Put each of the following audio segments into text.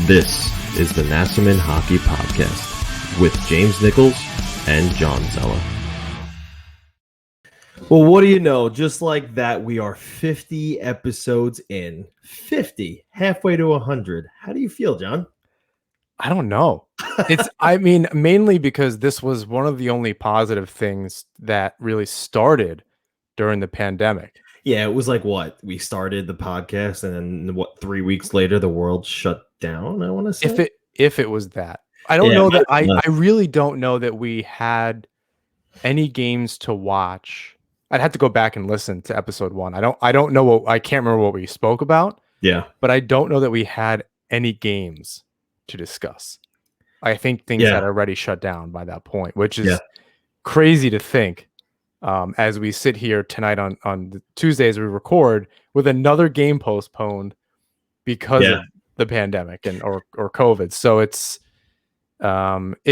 This is the Nassaumen Hockey Podcast with James Nichols and John Zella. Well, what do you know? Just like that, we are 50 episodes in. 50, halfway to 100. How do you feel, John? I don't know. Mainly because this was one of the only positive things that really started during the pandemic. Yeah, it was like what? We started the podcast and then 3 weeks later the world shut down, I want to say. If it was that. I don't know that I really don't know that we had any games to watch. I'd have to go back and listen to episode 1. I don't know I can't remember what we spoke about. Yeah. But I don't know that we had any games to discuss. I think things had already shut down by that point, which is crazy to think. As we sit here tonight on the Tuesdays we record with another game postponed because of the pandemic or COVID. So it's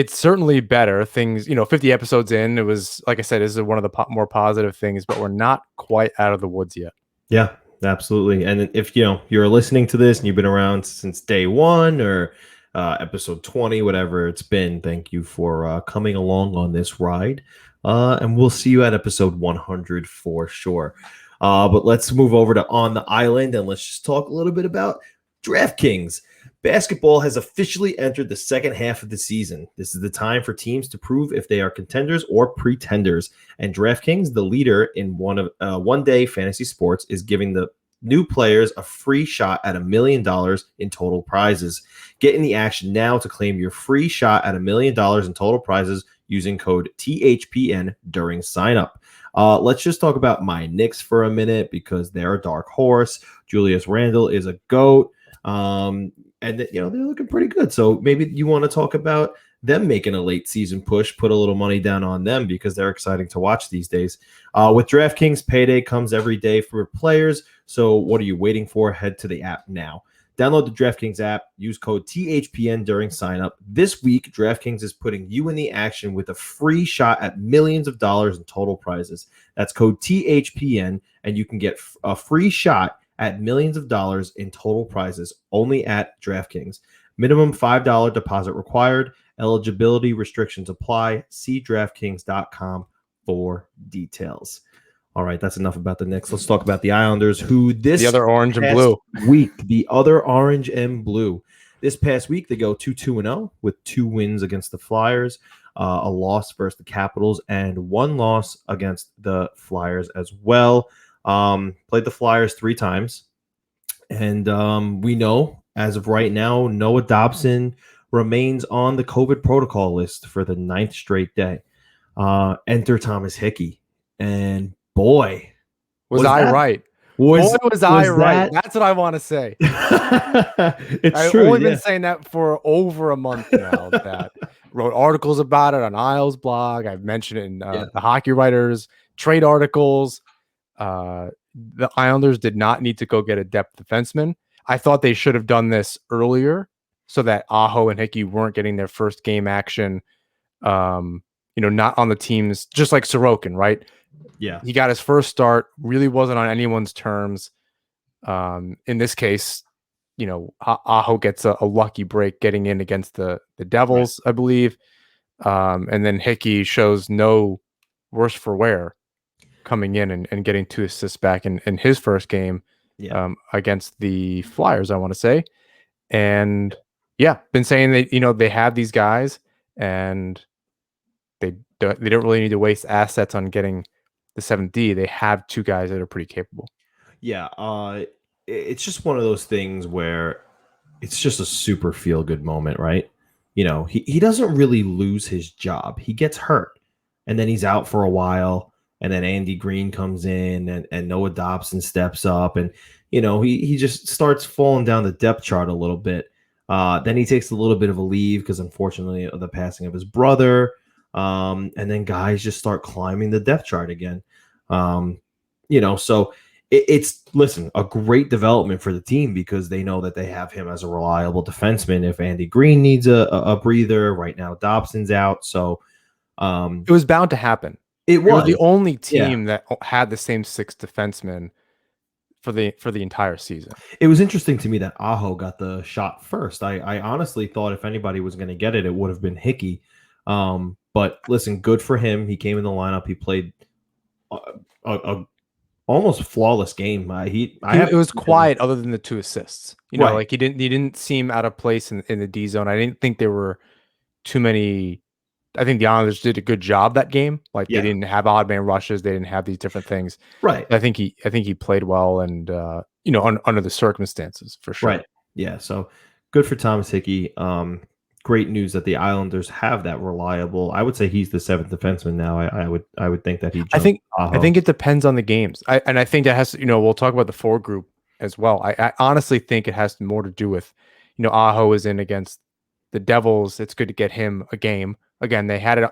certainly better. Things, 50 episodes in, it was, like I said, this is one of the more positive things, but we're not quite out of the woods yet. Yeah, absolutely. And if you're listening to this and you've been around since day one or episode 20, whatever it's been, thank you for coming along on this ride. And we'll see you at episode 100 for sure. But let's move over to On the Island and let's just talk a little bit about DraftKings. Basketball has officially entered the second half of the season. This is the time for teams to prove if they are contenders or pretenders. And DraftKings, the leader in one-day fantasy sports, is giving the new players a free shot at $1 million in total prizes. Get in the action now to claim your free shot at $1 million in total prizes using code THPN during signup. Let's just talk about my Knicks for a minute because they're a dark horse. Julius Randle is a GOAT. And they're looking pretty good. So maybe you want to talk about them making a late season push, put a little money down on them because they're exciting to watch these days. With DraftKings, payday comes every day for players. So what are you waiting for? Head to the app now. Download the DraftKings app. Use code THPN during signup. This week, DraftKings is putting you in the action with a free shot at millions of dollars in total prizes. That's code THPN, and you can get a free shot at millions of dollars in total prizes only at DraftKings. Minimum $5 deposit required. Eligibility restrictions apply. See DraftKings.com for details. All right, that's enough about the Knicks. Let's talk about the Islanders, the other orange and blue week, the other orange and blue. This past week, they go 2-2-0 with 2 wins against the Flyers, a loss versus the Capitals, and 1 loss against the Flyers as well. Played the Flyers 3 times, and we know as of right now, Noah Dobson remains on the COVID protocol list for the 9th straight day. Enter Thomas Hickey, and boy, was I right? Was I right? That's what I want to say. I've only been saying that for over a month now. That wrote articles about it on Isles blog. I've mentioned it in the Hockey Writers trade articles. The Islanders did not need to go get a depth defenseman. I thought they should have done this earlier so that Aho and Hickey weren't getting their first game action, not on the teams, just like Sorokin, right? Yeah. He got his first start, really wasn't on anyone's terms. In this case, Aho gets a lucky break getting in against the Devils, right, I believe. And then Hickey shows no worse for wear coming in and getting 2 assists back in his first game against the Flyers, I want to say. And been saying that, they have these guys and they don't really need to waste assets on getting the 7D. They have 2 guys that are pretty capable. Yeah. It's just one of those things where it's just a super feel good moment, right? He doesn't really lose his job. He gets hurt and then he's out for a while. And then Andy Green comes in and Noah Dobson steps up and, he just starts falling down the depth chart a little bit. Then he takes a little bit of a leave because unfortunately of the passing of his brother. And then guys just start climbing the depth chart again. So it's a great development for the team because they know that they have him as a reliable defenseman. If Andy Green needs a breather right now, Dobson's out. So it was bound to happen. It was the only team that had the same 6 defensemen for the entire season. It was interesting to me that Aho got the shot first. I honestly thought if anybody was going to get it, it would have been Hickey. But listen, good for him. He came in the lineup. He played a almost flawless game. It was quiet other than the 2 assists. Right. Like he didn't seem out of place in the D zone. I didn't think there were too many. I think the Islanders did a good job that game. Like they didn't have odd man rushes. They didn't have these different things. Right. I think he played well and under the circumstances for sure. Right. Yeah. So good for Thomas Hickey. Great news that the Islanders have that reliable. I would say he's the 7th defenseman now. I would think that he. I think it depends on the games. I think that has to, we'll talk about the forward group as well. I honestly think it has more to do with, Aho is in against the Devils. It's good to get him a game. Again, they had it,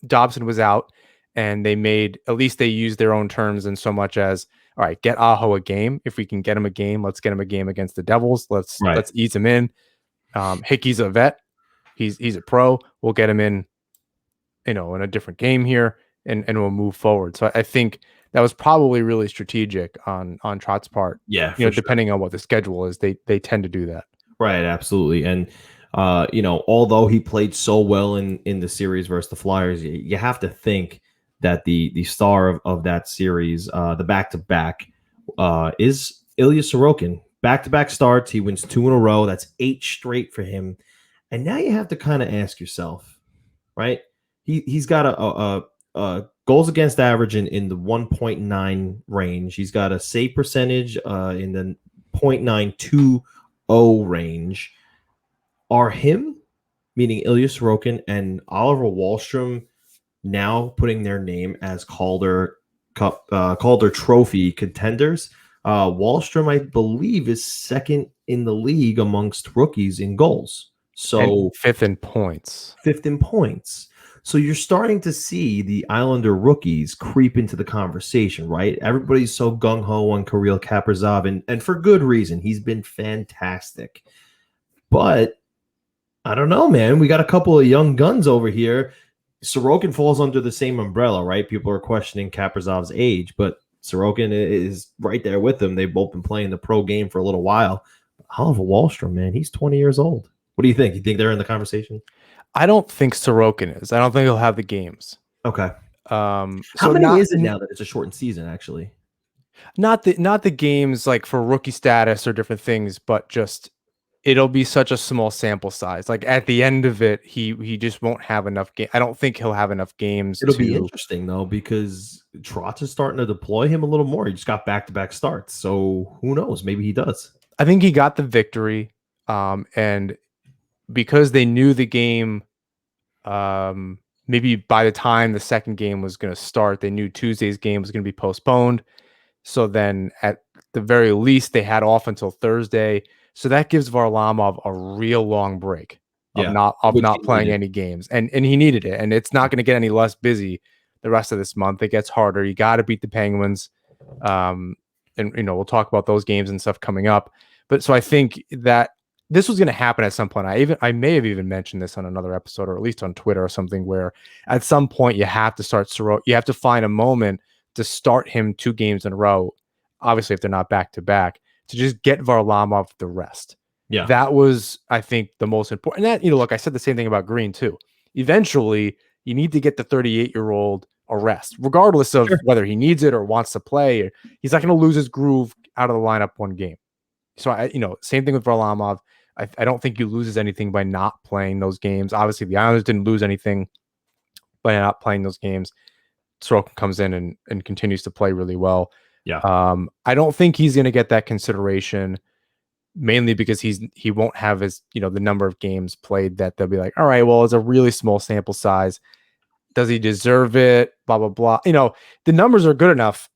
Dobson was out and at least they used their own terms in so much as, all right, get Aho a game. If we can get him a game, let's get him a game against the Devils. Let's ease him in. Hickey's a vet. He's a pro. We'll get him in, in a different game here and we'll move forward. So I think that was probably really strategic on Trott's part. Yeah. Depending on what the schedule is, they tend to do that. Right. Absolutely. And, although he played so well in the series versus the Flyers, you have to think that the star of that series, the back-to-back, is Ilya Sorokin. Back-to-back starts. He wins 2 in a row. That's 8 straight for him. And now you have to kind of ask yourself, right? He's got a goals against average in the 1.9 range. He's got a save percentage in the 0.920 range. Are him, meaning Ilya Sorokin and Oliver Wahlstrom, now putting their name as Calder Trophy contenders? Wahlstrom, I believe, is 2nd in the league amongst rookies in goals. So and 5th in points. 5th in points. So you're starting to see the Islander rookies creep into the conversation, right? Everybody's so gung-ho on Kirill Kaprizov, and for good reason. He's been fantastic. But I don't know, man. We got a couple of young guns over here. Sorokin falls under the same umbrella, right? People are questioning Kaprizov's age, but Sorokin is right there with him. They've both been playing the pro game for a little while. Oliver Wahlstrom, man, he's 20 years old. What do you think? You think they're in the conversation? I don't think Sorokin is. I don't think he'll have the games. Okay. How many is it now that it's a shortened season, actually? Not the games like for rookie status or different things, but just it'll be such a small sample size. Like at the end of it, he just won't have enough game. I don't think he'll have enough games. It'll be interesting though, because Trotz is starting to deploy him a little more. He just got back-to-back starts, so who knows? Maybe he does. I think he got the victory, and because they knew the game, maybe by the time the second game was going to start, they knew Tuesday's game was going to be postponed. So then at the very least, they had off until Thursday. So that gives Varlamov a real long break of not playing any games. And he needed it. And it's not going to get any less busy the rest of this month. It gets harder. You got to beat the Penguins. And we'll talk about those games and stuff coming up. But so I think that this was going to happen at some point. I may have even mentioned this on another episode, or at least on Twitter or something, where at some point you have to start Sorokin. You have to find a moment to start him 2 games in a row. Obviously, if they're not back to back, to just get Varlamov the rest. Yeah, that was, I think, the most important. And that, look, I said the same thing about Green too. Eventually, you need to get the 38-year-old a rest, regardless of whether he needs it or wants to play. He's not going to lose his groove out of the lineup one game. So same thing with Varlamov. I don't think he loses anything by not playing those games. Obviously, the Islanders didn't lose anything by not playing those games. Sorokin comes in and continues to play really well. Yeah. I don't think he's going to get that consideration, mainly because he won't have his, the number of games played that they'll be like, all right, well, it's a really small sample size. Does he deserve it? Blah, blah, blah. The numbers are good enough.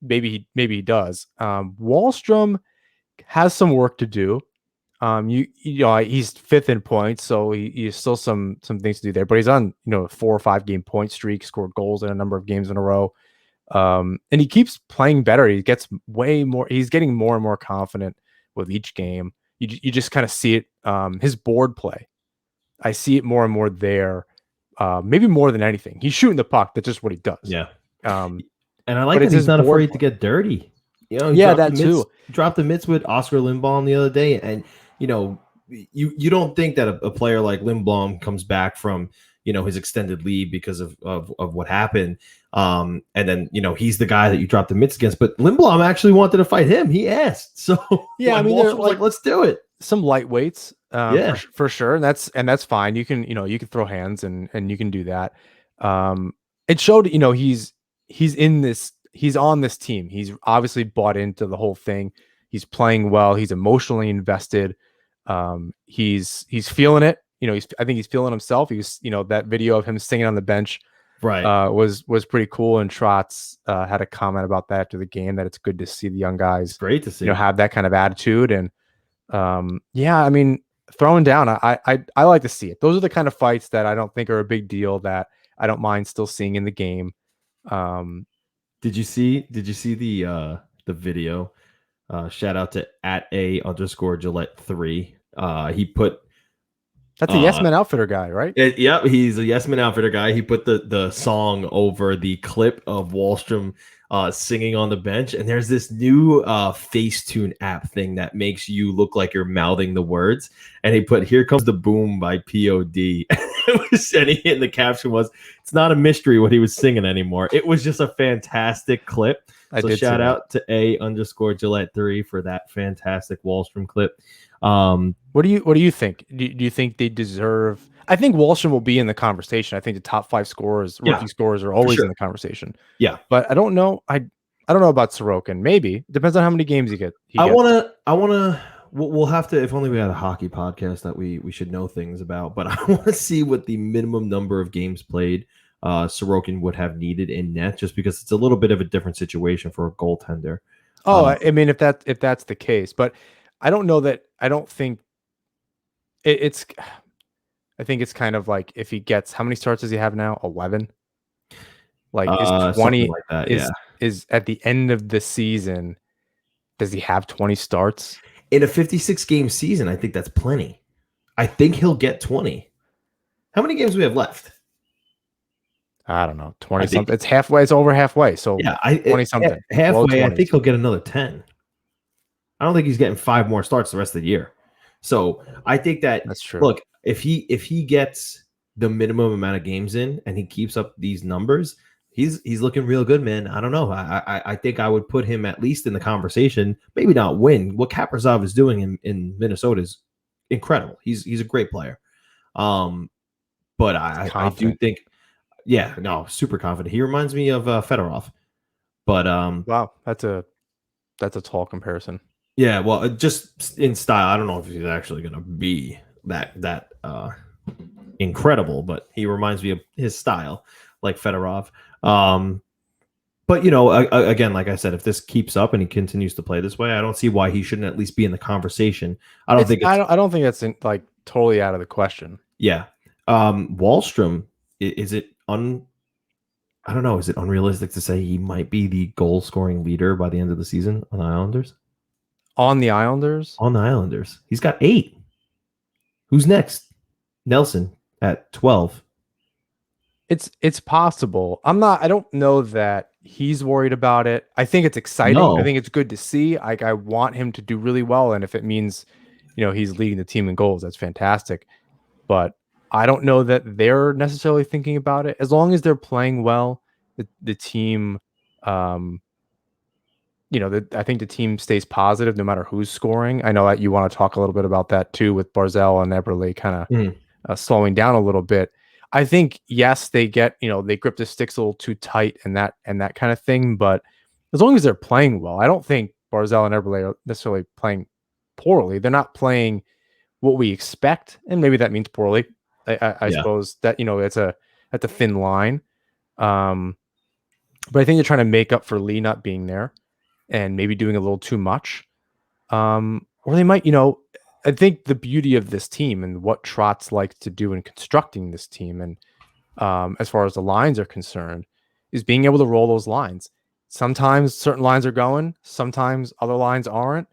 Maybe he does. Wahlstrom has some work to do. He's 5th in points, so he has still some things to do there. But he's on 4 or 5 game point streak, scored goals in a number of games in a row, and he keeps playing better. He gets way more. He's getting more and more confident with each game. You just kind of see it. His board play, I see it more and more there. Maybe more than anything, he's shooting the puck. That's just what he does. Yeah. And I like that he's not afraid to get dirty He Yeah, that too. dropped the mitts with Oscar Lindblom the other day, and you know, you don't think that a player like Lindblom comes back from his extended leave because of what happened, and then he's the guy that you dropped the mitts against. But Lindblom actually wanted to fight him. He asked, so Yeah, I mean, Walsh they're was like, "Let's do it." some lightweights, Yeah, for sure, and that's fine. You can you can throw hands and you can do that. It showed he's in this, he's on this team. He's obviously bought into the whole thing. He's playing well. He's emotionally invested. He's feeling it. I think he's feeling himself. He was that video of him singing on the bench right. was pretty cool. And Trotz had a comment about that after the game, that it's good to see the young guys Great to see. have that kind of attitude. And yeah, I mean, throwing down, I like to see it. Those are the kind of fights that I don't think are a big deal, that I don't mind still seeing in the game. Did you see the video? Shout out to @A_Gillette3. He put That's a Yes Man Outfitter guy, right? Yep, he's a Yes Man Outfitter guy. He put the song over the clip of Wahlstrom singing on the bench, and there's this new Facetune app thing that makes you look like you're mouthing the words. And he put "Here Comes the Boom" by POD. And the caption was, "It's not a mystery what he was singing anymore." It was just a fantastic clip. So shout out to @A_Gillette3 for that fantastic Wahlstrom clip. What do you think? Do you think they deserve? I think Wahlstrom will be in the conversation. I think the top 5 scorers, rookie scorers, are always in the conversation. Yeah, but I don't know. I don't know about Sorokin. Maybe depends on how many games he gets. I wanna. We'll have to. If only we had a hockey podcast that we should know things about. But I want to see what the minimum number of games played Sorokin would have needed in net, just because it's a little bit of a different situation for a goaltender. Oh, I mean, if that's the case, but I don't know that. I don't think it's. I think it's kind of like, if he gets, how many starts does he have now? 11. Like, is 20 like that, is at the end of the season? Does he have 20 starts in a 56 game season? I think that's plenty. I think he'll get 20. How many games do we have left? I don't know, 20 something. It's halfway. It's over halfway. So yeah, 20 something. Halfway. I think he'll get another 10. I don't think he's getting 5 more starts the rest of the year. So I think that's true. Look, if he gets the minimum amount of games in and he keeps up these numbers, he's looking real good, man. I don't know. I think I would put him at least in the conversation. Maybe not win. What Kaprizov is doing in Minnesota is incredible. He's a great player. But I do think, super confident. He reminds me of Fedorov. But wow, that's a tall comparison. Yeah, well, just in style. I don't know if he's actually going to be that incredible, but he reminds me of his style, like Fedorov. But again, like I said, if this keeps up and he continues to play this way, I don't see why he shouldn't at least be in the conversation. I don't think that's like totally out of the question. Yeah, Wahlstrom, is it I don't know. Is it unrealistic to say he might be the goal scoring leader by the end of the season on the Islanders? On the Islanders? On the Islanders. He's got 8. Who's next? Nelson at 12. It's possible. I don't know that he's worried about it. I think it's exciting. No. I think it's good to see. Like, I want him to do really well. And if it means, he's leading the team in goals, that's fantastic. But I don't know that they're necessarily thinking about it. As long as they're playing well, the team, I think the team stays positive no matter who's scoring. I know that you want to talk a little bit about that too, with Barzal and Eberle kind of slowing down a little bit. I think, yes, they get, they grip the sticks a little too tight and that kind of thing. But as long as they're playing well, I don't think Barzal and Eberle are necessarily playing poorly. They're not playing what we expect, and maybe that means poorly. I suppose that it's at the thin line. But I think they're trying to make up for Lee not being there, and maybe doing a little too much. Or they might, I think the beauty of this team and what Trotz likes to do in constructing this team, and as far as the lines are concerned, is being able to roll those lines. Sometimes certain lines are going, sometimes other lines aren't.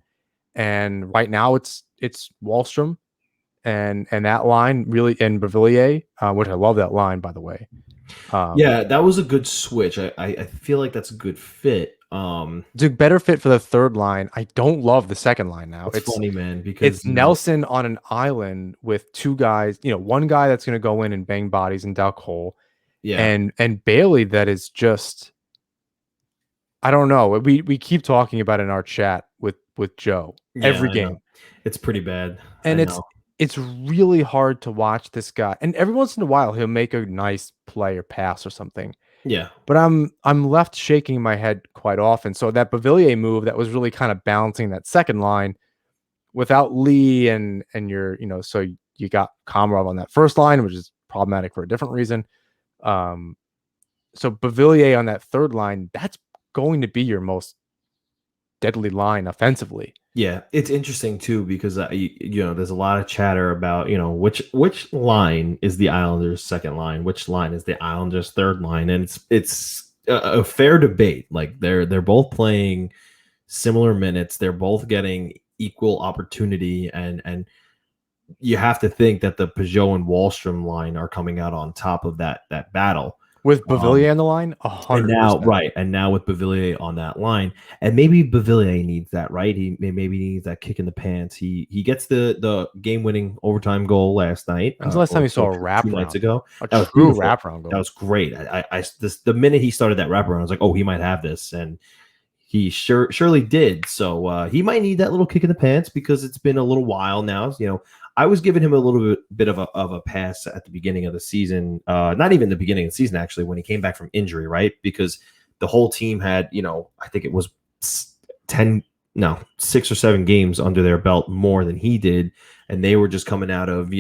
And right now it's Wahlstrom and that line really, and Beauvillier, which I love that line, by the way. That was a good switch. I feel like that's a good fit. Dude, better fit for the third line. I don't love the second line now. It's funny, man, It's because Nelson on an island with two guys, one guy that's going to go in and bang bodies and duck hole, yeah, and Bailey that is just, I don't know. We keep talking about it in our chat with Joe yeah, every I game. know. It's pretty bad. I And know. it's really hard to watch this guy. And every once in a while he'll make a nice play or pass or something. Yeah, But I'm left shaking my head quite often. So that Bavillier move that was really kind of balancing that second line without Lee and your, so you got Komarov on that first line, which is problematic for a different reason. So Bavillier on that third line, that's going to be your most deadly line offensively. yeah. It's interesting too because there's a lot of chatter about which line is the Islanders' second line, which line is the Islanders' third line, and it's a fair debate. Like they're both playing similar minutes, they're both getting equal opportunity, and you have to think that the Peugeot and Wahlstrom line are coming out on top of that battle. With Um, Bavillier on the line, and 100%. now, right, and now with Bavillier on that line, and maybe Bavillier needs that, right? He maybe needs that kick in the pants. He gets the game winning overtime goal last night. When's the last time you saw a 2 nights wraparound? ago? A That was true beautiful. wraparound goal. That was great. The minute he started that wraparound, I was like, oh, he might have this, and he surely did. So he might need that little kick in the pants because it's been a little while now. I was giving him a little bit of a pass at the beginning of the season. Not even the beginning of the season, actually, when he came back from injury, right? Because the whole team had, I think it was 6 or 7 games under their belt more than he did. And they were just coming out of,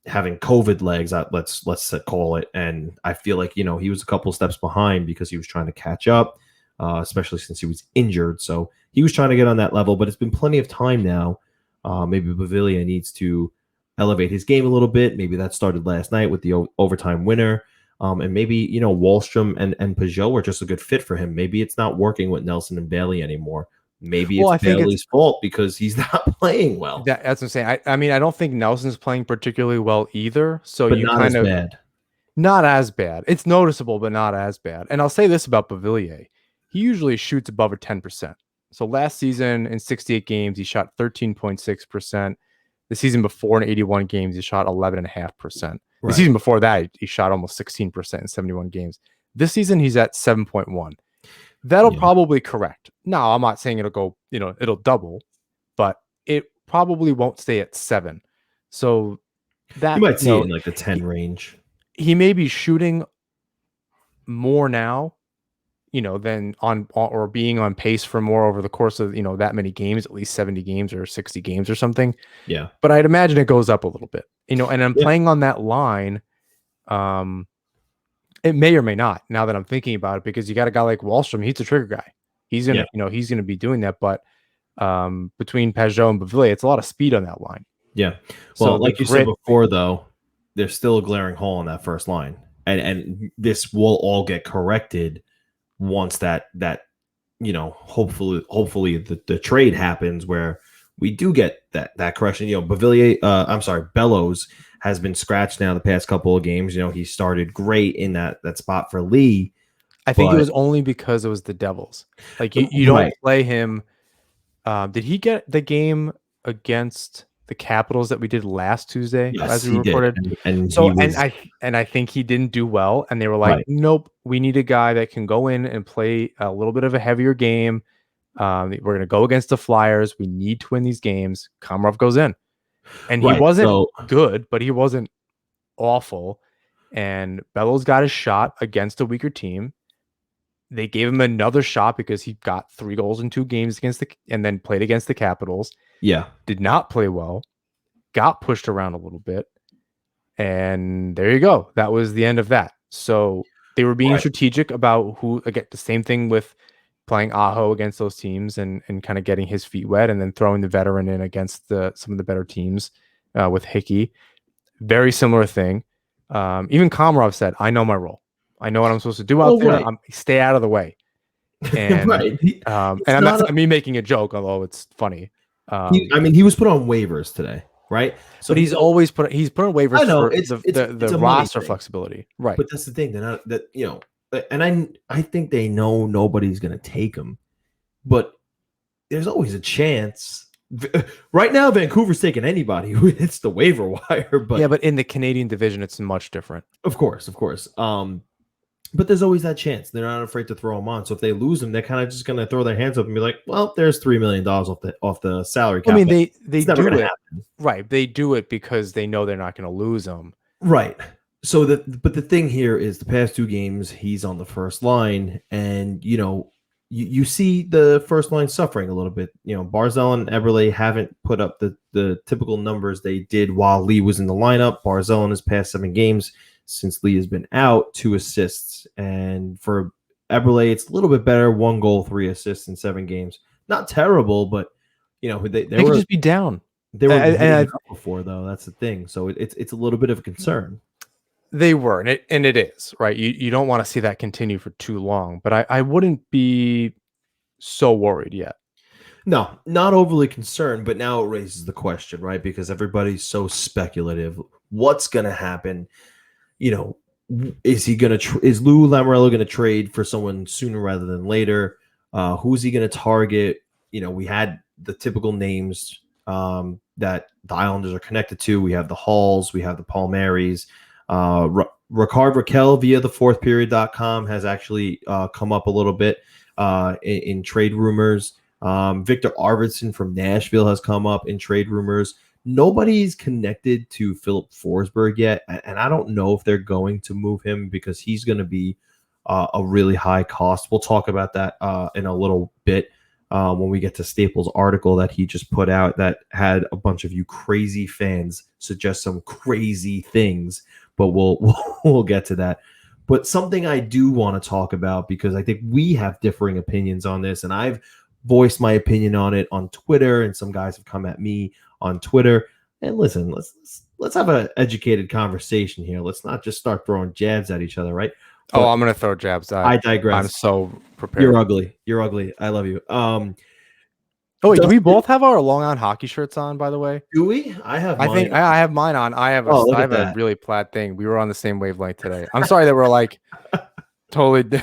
having COVID legs, let's call it. And I feel like, he was a couple steps behind because he was trying to catch up. Especially since he was injured. So he was trying to get on that level, but it's been plenty of time now. Maybe Bavillier needs to elevate his game a little bit. Maybe that started last night with the overtime winner. And maybe, Wahlstrom and Peugeot are just a good fit for him. Maybe it's not working with Nelson and Bailey anymore. Maybe it's Bailey's fault because he's not playing well. That's what I'm saying. I mean, I don't think Nelson's playing particularly well either. So but you not kind of bad. Not as bad. It's noticeable, but not as bad. And I'll say this about Bavillier. He usually shoots above a 10%. So last season in 68 games, he shot 13.6%. The season before in 81 games, he shot 11.5%. The season before that, he shot almost 16% in 71 games. This season, he's at 7.1. That'll probably correct. Now, I'm not saying it'll go, it'll double, but it probably won't stay at 7. So that you might see it in like the 10 range. He may be shooting more now, than on or being on pace for more over the course of, that many games, at least 70 games or 60 games or something. Yeah. But I'd imagine it goes up a little bit, and I'm playing on that line. It may or may not, now that I'm thinking about it, because you got a guy like Wahlstrom, he's a trigger guy. He's going to, he's going to be doing that. But between Peugeot and Bavillier, it's a lot of speed on that line. Yeah. Well, so like you said before, though, there's still a glaring hole in that first line. And this will all get corrected once that hopefully the trade happens where we do get that correction. Bellows has been scratched now the past couple of games. He started great in that spot for Lee. I think it was only because it was the Devils. Like you don't play him. Did he get the game against the Capitals that we did last Tuesday? Yes, as we recorded. And I think he didn't do well, and they were like, nope, we need a guy that can go in and play a little bit of a heavier game. We're going to go against the Flyers. We need to win these games. Komarov goes in, and he wasn't good, but he wasn't awful. And Bellows got his shot against a weaker team. They gave him another shot because he got 3 goals in 2 games and then played against the Capitals. Yeah. Did not play well. Got pushed around a little bit. And there you go. That was the end of that. So they were being strategic about who, again, the same thing with playing Aho against those teams and kind of getting his feet wet and then throwing the veteran in against some of the better teams with Hickey. Very similar thing. Even Komarov said, I know my role. I know what I'm supposed to do out there. Stay out of the way. And, and I'm not me making a joke, although it's funny. He was put on waivers today, right? So but he's put on waivers I know, for the roster flexibility, right? But that's the thing. They're not that and I think they know nobody's going to take him, but there's always a chance. Right now, Vancouver's taking anybody who hits the waiver wire, but yeah, but in the Canadian division, it's much different. of course. But there's always that chance. They're not afraid to throw him on. So if they lose him, they're kind of just going to throw their hands up and be like, "Well, there's $3 million off the salary cap." I mean, they it's never do going to it happen, right. They do it because they know they're not going to lose him. right? So but the thing here is the past 2 games he's on the first line, and you see the first line suffering a little bit. Barzal and Eberle haven't put up the typical numbers they did while Lee was in the lineup. Barzal in his past 7 games since Lee has been out, 2 assists. And for Eberle, it's a little bit better, 1 goal, 3 assists in 7 games. Not terrible, but they They could just be down. They were before, though. That's the thing. So it's a little bit of a concern. They were, and it is, right? You don't want to see that continue for too long, but I wouldn't be so worried yet. No, not overly concerned, but now it raises the question, right? Because everybody's so speculative. What's going to happen? Is is Lou Lamoriello going to trade for someone sooner rather than later? Who's he going to target? We had the typical names that the Islanders are connected to. We have the Halls, we have the Palmieri's. Ricard Raquel via the fourthperiod.com has actually come up a little bit in trade rumors. Victor Arvidsson from Nashville has come up in trade rumors. Nobody's connected to Philip Forsberg yet, and I don't know if they're going to move him because he's going to be a really high cost. We'll talk about that in a little bit when we get to Staples' article that he just put out that had a bunch of you crazy fans suggest some crazy things, but we'll get to that. But something I do want to talk about, because I think we have differing opinions on this, and I've voiced my opinion on it on Twitter, and some guys have come at me on Twitter. And listen, let's have an educated conversation here. Let's not just start throwing jabs at each other, right? But I'm going to throw jabs. I digress. I'm so prepared. You're ugly. You're ugly. I love you. Oh, wait, do we both have our Long Island hockey shirts on, by the way? Do we? I have mine. I think I have mine on. I have a really plaid thing. We were on the same wavelength today. I'm sorry that we're like totally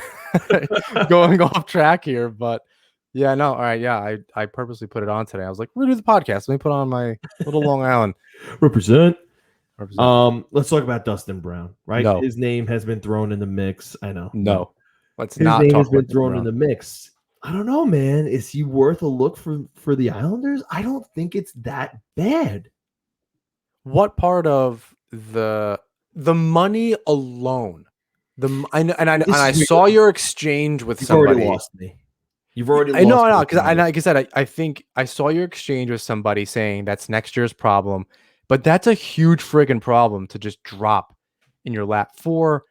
going off track here, but yeah, no. All right. Yeah. I purposely put it on today. I was like, we're going to do the podcast. Let me put on my little Long Island. Represent. Let's talk about Dustin Brown, right? No. His name has been thrown in the mix. I know. No. Let's His not name talk has been about thrown Brown. in the mix. I don't know, man. Is he worth a look for the Islanders? I don't think it's that bad. What part of the money alone? I saw your exchange with You've somebody. already lost me. You've already lost No, because like I said, I think I saw your exchange with somebody saying that's next year's problem, but that's a huge friggin' problem to just drop in your lap for.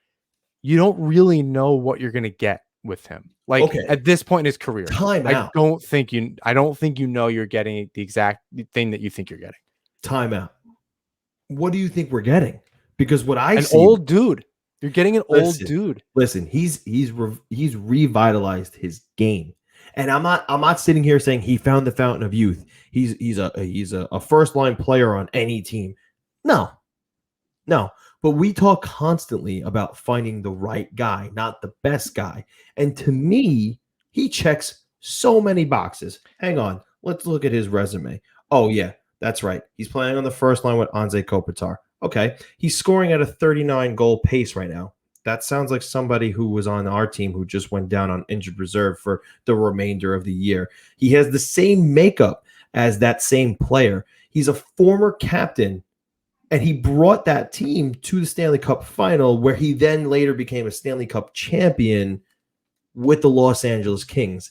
You don't really know what you're gonna get with him. Like at this point in his career, I don't think you know you're getting the exact thing that you think you're getting. Timeout. What do you think we're getting? Because what I see, old dude. You're getting an old dude. Listen, he's revitalized his game. And I'm not sitting here saying he found the fountain of youth. He's a first line player on any team. No. But we talk constantly about finding the right guy, not the best guy. And to me, he checks so many boxes. Hang on, let's look at his resume. Oh yeah, that's right. He's playing on the first line with Anze Kopitar. Okay, he's scoring at a 39 goal pace right now. That sounds like somebody who was on our team who just went down on injured reserve for the remainder of the year. He has the same makeup as that same player. He's a former captain, and he brought that team to the Stanley Cup final, where he then later became a Stanley Cup champion with the Los Angeles Kings.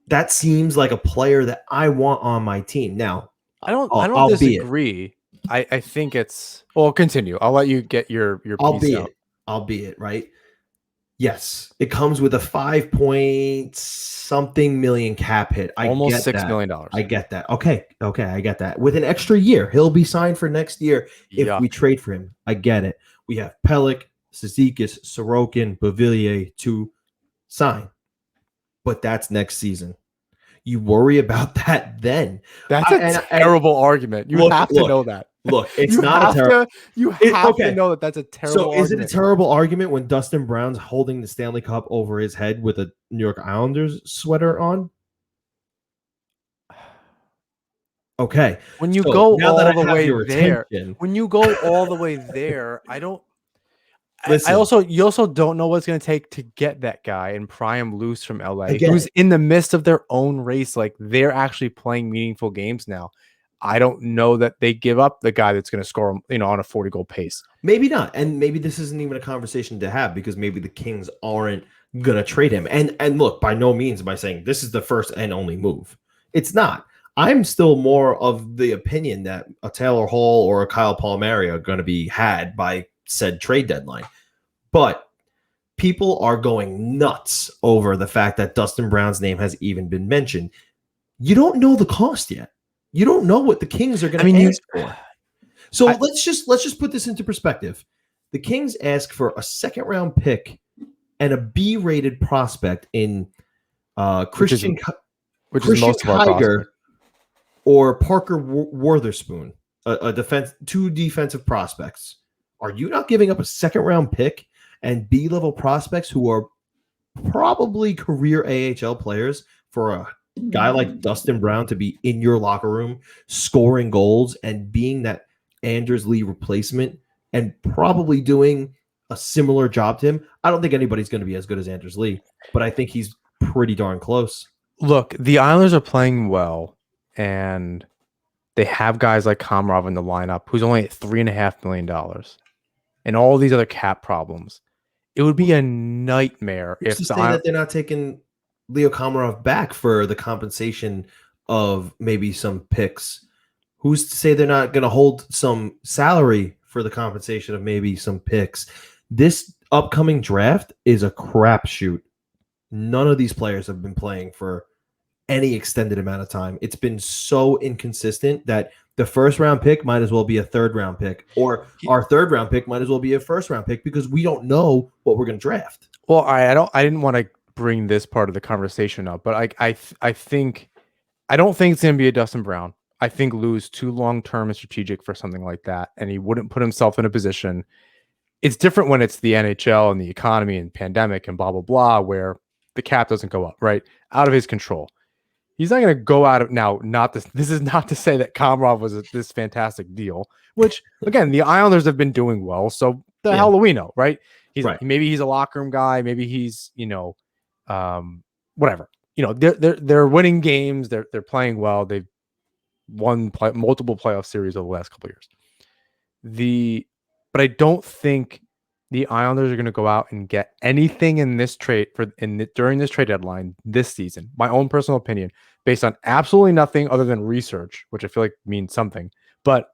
That seems like a player that I want on my team. Now, I don't disagree. I think it's continue. I'll let you get your piece out. Albeit, right? Yes, it comes with a 5-point-something million cap hit. Almost $6 million. I get that. Okay, I get that. With an extra year, he'll be signed for next year if we trade for him. I get it. We have Pelech, Cizikas, Sorokin, Beauvillier to sign, but that's next season. You worry about that then. That's a terrible argument. You have to know that. Look, it's You not a have terrible. to. You have to Okay, know that that's a terrible so is it a argument. terrible argument when Dustin Brown's holding the Stanley Cup over his head with a New York Islanders sweater on? Okay, When you so go now that all the I have way your there, attention, I don't. I listen also you also don't know what's going to take to get that guy and pry him loose from LA, again. who's in the midst of their own race. Like they're actually playing meaningful games now. I don't know that they give up the guy that's going to score, on a 40-goal pace. Maybe not, and maybe this isn't even a conversation to have because maybe the Kings aren't gonna trade him. And look, by no means am I saying this is the first and only move. It's not. I'm still more of the opinion that a Taylor Hall or a Kyle Palmieri are going to be had by said trade deadline. But people are going nuts over the fact that Dustin Brown's name has even been mentioned. You don't know the cost yet. You don't know what the Kings are going to ask for. So let's just put this into perspective. The Kings ask for a second round pick and a B-rated prospect in Christian which is most of our Kiger prospects. or Parker Wotherspoon, two defensive prospects. Are you not giving up a second round pick and B-level prospects who are probably career AHL players for a guy like Dustin Brown to be in your locker room, scoring goals and being that Anders Lee replacement and probably doing a similar job to him? I don't think anybody's going to be as good as Anders Lee, but I think he's pretty darn close. Look, the Islanders are playing well, and they have guys like Komarov in the lineup, who's only at $3.5 million, and all these other cap problems. It would be a nightmare Who's if to say that they're not taking Leo Komarov back for the compensation of maybe some picks? Who's to say they're not going to hold some salary for the compensation of maybe some picks? This upcoming draft is a crapshoot. None of these players have been playing for any extended amount of time. It's been so inconsistent that the first round pick might as well be a third round pick, or our third round pick might as well be a first round pick because we don't know what we're going to draft. Well, I didn't want to bring this part of the conversation up, but I don't think it's going to be a Dustin Brown. I think Lou's too long-term and strategic for something like that, and he wouldn't put himself in a position. It's different when it's the NHL and the economy and pandemic and blah, blah, blah, where the cap doesn't go up, right? Out of his control. He's not going to go out of now. This is not to say that Komarov was this fantastic deal, which again, the Islanders have been doing well. So the hell do we know, right? Maybe he's a locker room guy. Maybe he's, whatever, they're winning games. They're playing well. They've won multiple playoff series over the last couple of years. But I don't think the Islanders are going to go out and get anything in this trade during this trade deadline this season. My own personal opinion, based on absolutely nothing other than research, which I feel like means something, but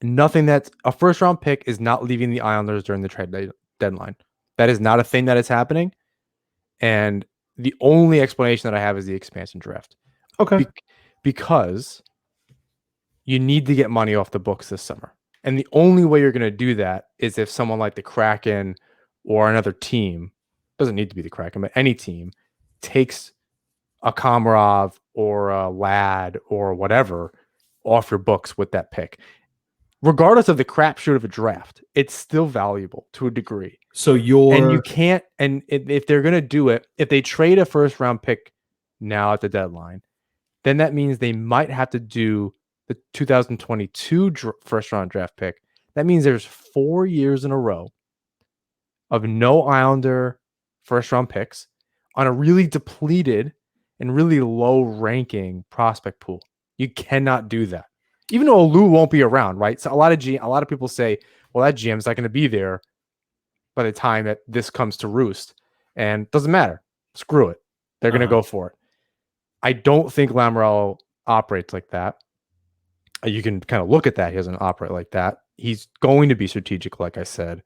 nothing that's a first round pick is not leaving the Islanders during the trade deadline. That is not a thing that is happening. And the only explanation that I have is the expansion draft. Okay. Because you need to get money off the books this summer. And the only way you're going to do that is if someone like the Kraken or another team, doesn't need to be the Kraken, but any team, takes a Komarov or a Lad or whatever off your books with that pick. Regardless of the crapshoot of a draft, it's still valuable to a degree. So you can't, and if they're going to do it, if they trade a first round pick now at the deadline, then that means they might have to do the 2022 first round draft pick. That means there's 4 years in a row of no Islander first round picks on a really depleted and really low ranking prospect pool. You cannot do that. Even though Lou won't be around, right? So a lot of people say, well, that GM's not going to be there by the time that this comes to roost. And it doesn't matter. Screw it. They're going to go for it. I don't think Lamoriello operates like that. You can kind of look at that. He doesn't operate like that. He's going to be strategic, like I said.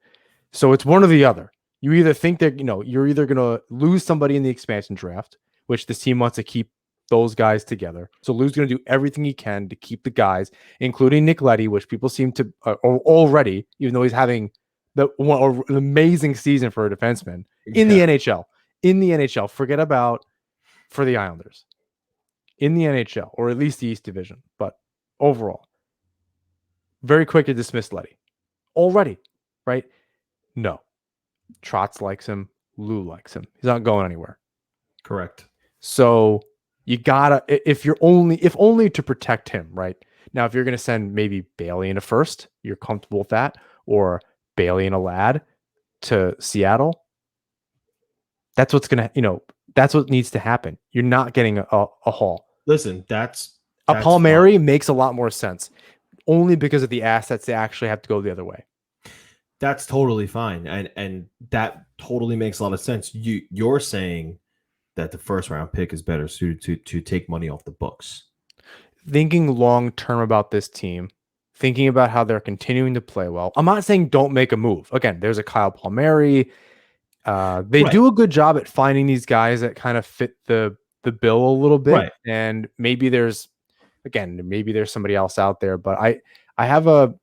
So it's one or the other. You either think that, you're either going to lose somebody in the expansion draft, which this team wants to keep those guys together. So Lou's going to do everything he can to keep the guys, including Nick Leddy, which people seem to already, even though he's having an amazing season for a defenseman in the NHL. In the NHL, forget about for the Islanders. In the NHL, or at least the East Division, but overall, very quick to dismiss Letty already, right? No. Trotz likes him. Lou likes him. He's not going anywhere. Correct. So you gotta, if only to protect him, right? Now, if you're gonna send maybe Bailey in a first, you're comfortable with that, or Bailey and a lad to Seattle. That's what's gonna, that's what needs to happen. You're not getting a haul. Listen, that's Palmieri makes a lot more sense, only because of the assets they actually have to go the other way. That's totally fine, and that totally makes a lot of sense. You're saying that the first round pick is better suited to take money off the books. Thinking long term about this team, thinking about how they're continuing to play well. I'm not saying don't make a move. Again, there's a Kyle Palmieri. They do a good job at finding these guys that kind of fit the bill a little bit. Right. And maybe there's somebody else out there, but I have a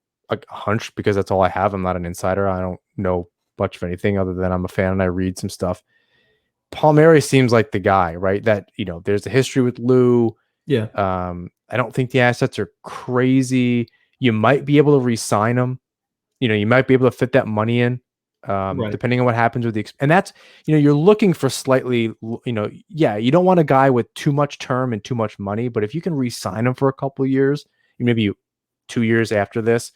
hunch, because that's all I have. I'm not an insider. I don't know much of anything other than I'm a fan and I read some stuff. Palmieri seems like the guy, right? That, there's a history with Lou. Yeah. I don't think the assets are crazy. You might be able to re-sign him. You might be able to fit that money in, depending on what happens with and that's, you're looking for slightly, you don't want a guy with too much term and too much money, but if you can re-sign him for a couple of years, maybe 2 years after this,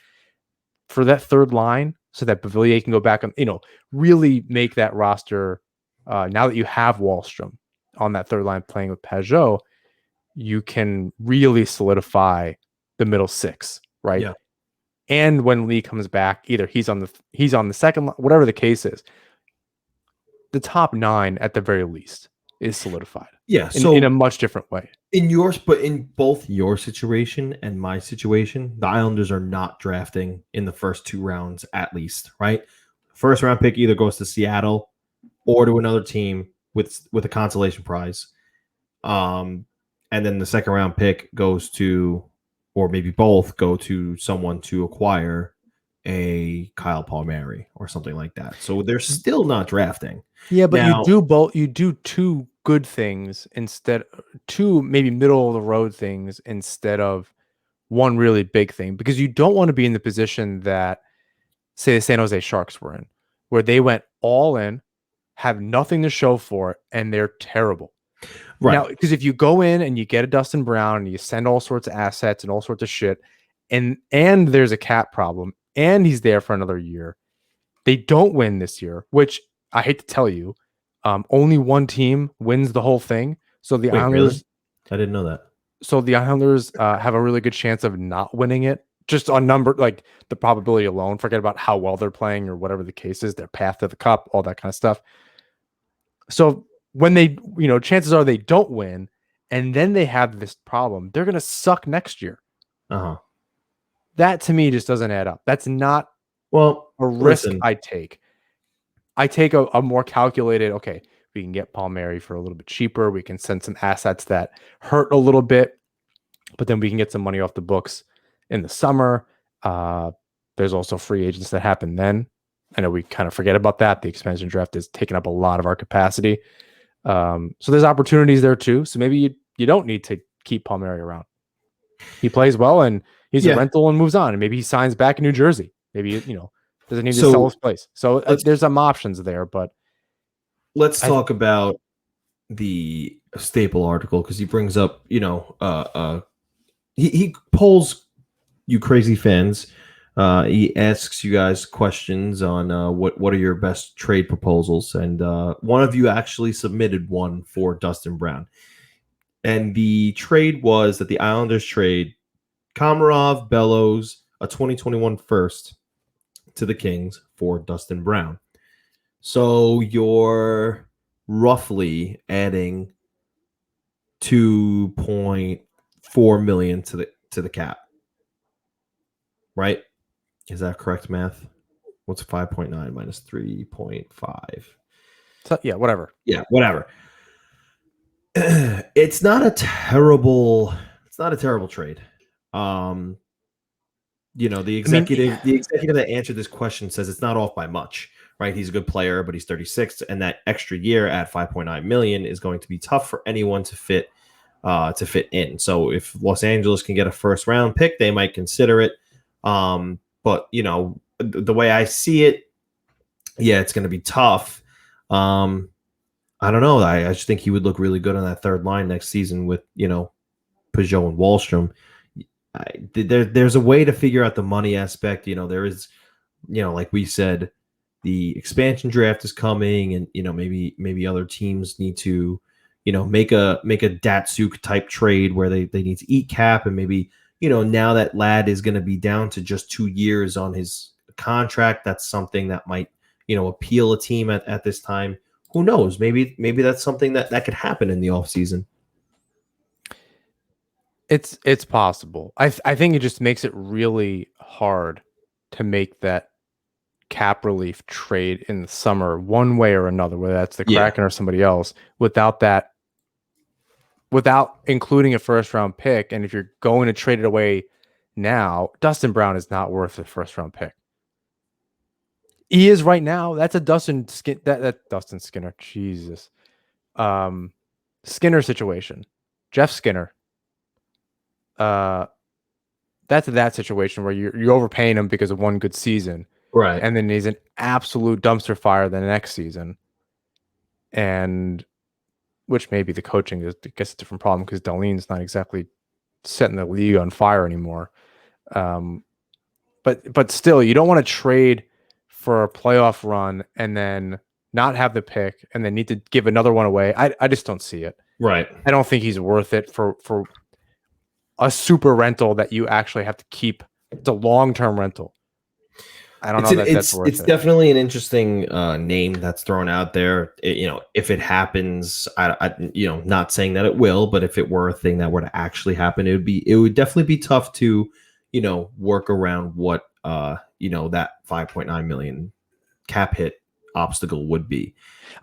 for that third line, so that Beauvillier can go back and, really make that roster. Now that you have Wahlstrom on that third line playing with Pajot, you can really solidify the middle six, right? Yeah. And when Lee comes back, either he's on the second line, whatever the case is, the top 9 at the very least is solidified. Yeah. So in a much different way. But in both your situation and my situation, the Islanders are not drafting in the first 2 rounds at least, right? First round pick either goes to Seattle or to another team with a consolation prize. And then the second round pick goes to, or maybe both go to someone to acquire a Kyle Palmieri or something like that. So they're still not drafting. Yeah, but now, you do 2 good things instead, 2 maybe middle of the road things instead of 1 really big thing, because you don't want to be in the position that, say, the San Jose Sharks were in, where they went all in, have nothing to show for it, and they're terrible. Right. Now, because if you go in and you get a Dustin Brown and you send all sorts of assets and all sorts of shit, and there's a cap problem, and he's there for another year, they don't win this year, which I hate to tell you, only 1 team wins the whole thing. So the Islanders, really? I didn't know that. So the Islanders have a really good chance of not winning it, just on number, like the probability alone. Forget about how well they're playing or whatever the case is, their path to the cup, all that kind of stuff. So when they, chances are they don't win, and then they have this problem, they're going to suck next year. That to me just doesn't add up. That's not a risk I take. I take a more calculated, okay, we can get Palmieri for a little bit cheaper. We can send some assets that hurt a little bit, but then we can get some money off the books in the summer. There's also free agents that happen then. I know we kind of forget about that. The expansion draft is taking up a lot of our capacity. So there's opportunities there too. So maybe you don't need to keep Palmieri around. He plays well and he's a rental and moves on. And maybe he signs back in New Jersey. Maybe, doesn't need to sell his place. So there's some options there, but let's talk about the Staple article, because he brings up, he polls you crazy fans. He asks you guys questions on what are your best trade proposals, and one of you actually submitted one for Dustin Brown, and the trade was that the Islanders trade Komarov, Bellows, a 2021 first to the Kings for Dustin Brown. So you're roughly adding $2.4 million to the cap, right? Is that correct math? What's 5.9 minus 3.5? So, yeah, whatever. Yeah, whatever. It's not a terrible trade. The executive that answered this question says it's not off by much, right? He's a good player, but he's 36, and that extra year at 5.9 million is going to be tough for anyone to fit in. So if Los Angeles can get a first round pick, they might consider it. But the way I see it, yeah, it's going to be tough. I don't know. I just think he would look really good on that third line next season with Peugeot and Wahlstrom. There's a way to figure out the money aspect. There is, like we said, the expansion draft is coming, and maybe other teams need to, make a Datsuk type trade where they need to eat cap, and maybe now that Ladd is going to be down to just 2 years on his contract, that's something that might appeal a team at this time. Who knows? Maybe that's something that could happen in the offseason. It's possible. I think it just makes it really hard to make that cap relief trade in the summer one way or another, whether that's the Kraken or somebody else, without including a first round pick. And if you're going to trade it away now, Dustin Brown is not worth a first round pick. He is right now. That's a Dustin Skinner. Jesus. Skinner situation. Jeff Skinner. That's that situation where you're overpaying him because of one good season. Right. And then he's an absolute dumpster fire the next season. And which maybe the coaching is, I guess, a different problem because Dahlin's not exactly setting the league on fire anymore. But still, you don't want to trade for a playoff run and then not have the pick and then need to give another one away. I just don't see it. Right. I don't think he's worth it for a super rental that you actually have to keep. It's a long-term rental. I don't know that's worth it. It's definitely an interesting name that's thrown out there. If it happens, I not saying that it will, but if it were a thing that were to actually happen, it would definitely be tough to, work around what that 5.9 million cap hit obstacle would be.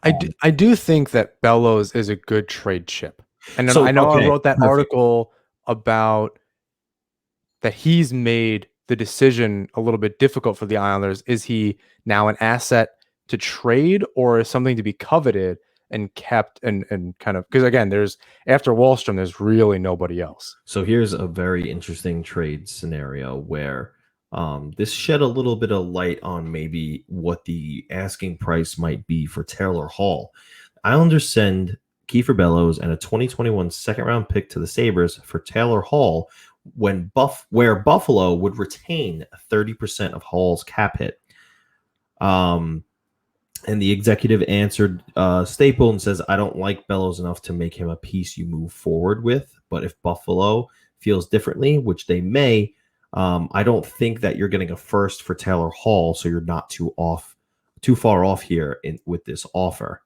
I do think that Bellows is a good trade chip. And I wrote that article about that he's made the decision a little bit difficult for the Islanders. Is he now an asset to trade or is something to be coveted and kept and kind of, because again, after Wahlstrom, there's really nobody else. So here's a very interesting trade scenario where this shed a little bit of light on maybe what the asking price might be for Taylor Hall. Islanders send Kiefer Bellows and a 2021 second-round pick to the Sabres for Taylor Hall where Buffalo would retain 30% of Hall's cap hit. And the executive answered Staple and says, I don't like Bellows enough to make him a piece you move forward with, but if Buffalo feels differently, which they may, I don't think that you're getting a first for Taylor Hall, so you're not too far off here with this offer.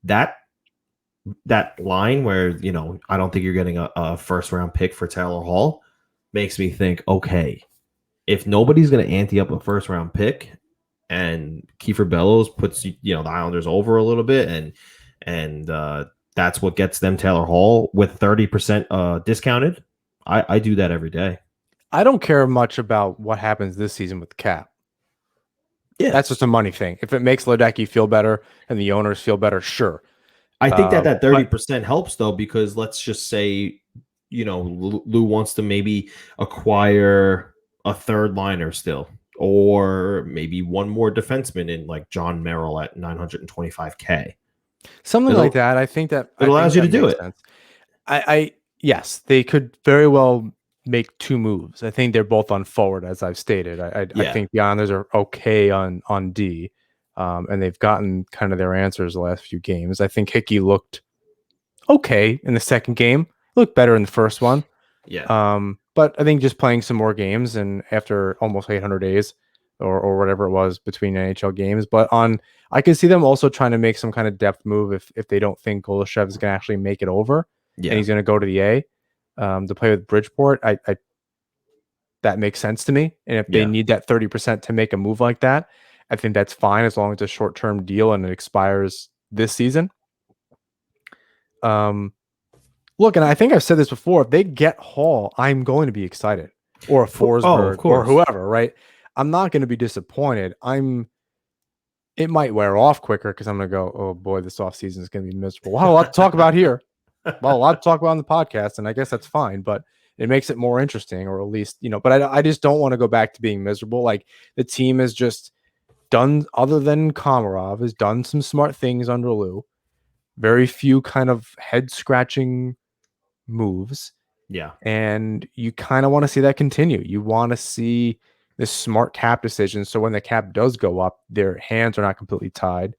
That line where, I don't think you're getting a first round pick for Taylor Hall makes me think, okay, if nobody's going to ante up a first round pick and Kiefer Bellows puts, the Islanders over a little bit and that's what gets them Taylor Hall with 30% discounted, I do that every day. I don't care much about what happens this season with the cap. Yeah, that's just a money thing. If it makes Ledecky feel better and the owners feel better, sure. I think that 30% helps, though, because let's just say, Lou wants to maybe acquire a third liner still, or maybe one more defenseman in like John Merrill at $925K. Something like that. I think that it allows you to do it. Sense. Yes, they could very well make two moves. I think they're both on forward, as I've stated. I think the Islanders are okay on D. And they've gotten kind of their answers the last few games. I think Hickey looked okay in the second game. Looked better in the first one. Yeah. But I think just playing some more games and after almost 800 days or whatever it was between NHL games. But I can see them also trying to make some kind of depth move if they don't think Goloshev is going to actually make it over and he's going to go to the A to play with Bridgeport. That makes sense to me. And if they need that 30% to make a move like that, I think that's fine as long as it's a short-term deal and it expires this season. Look, and I think I've said this before, if they get Hall, I'm going to be excited. Or a Forsberg or whoever, right? I'm not going to be disappointed. It might wear off quicker because I'm going to go, oh boy, this offseason is going to be miserable. We'll have a lot to talk about here. Well, a lot to talk about on the podcast, and I guess that's fine. But It makes it more interesting, or at least, but I just don't want to go back to being miserable. Like, the team has just done, other than Komarov, has done some smart things under Lou. Very few kind of head scratching moves. Yeah. And you kind of want to see that continue. You want to see this smart cap decision. So when the cap does go up, their hands are not completely tied.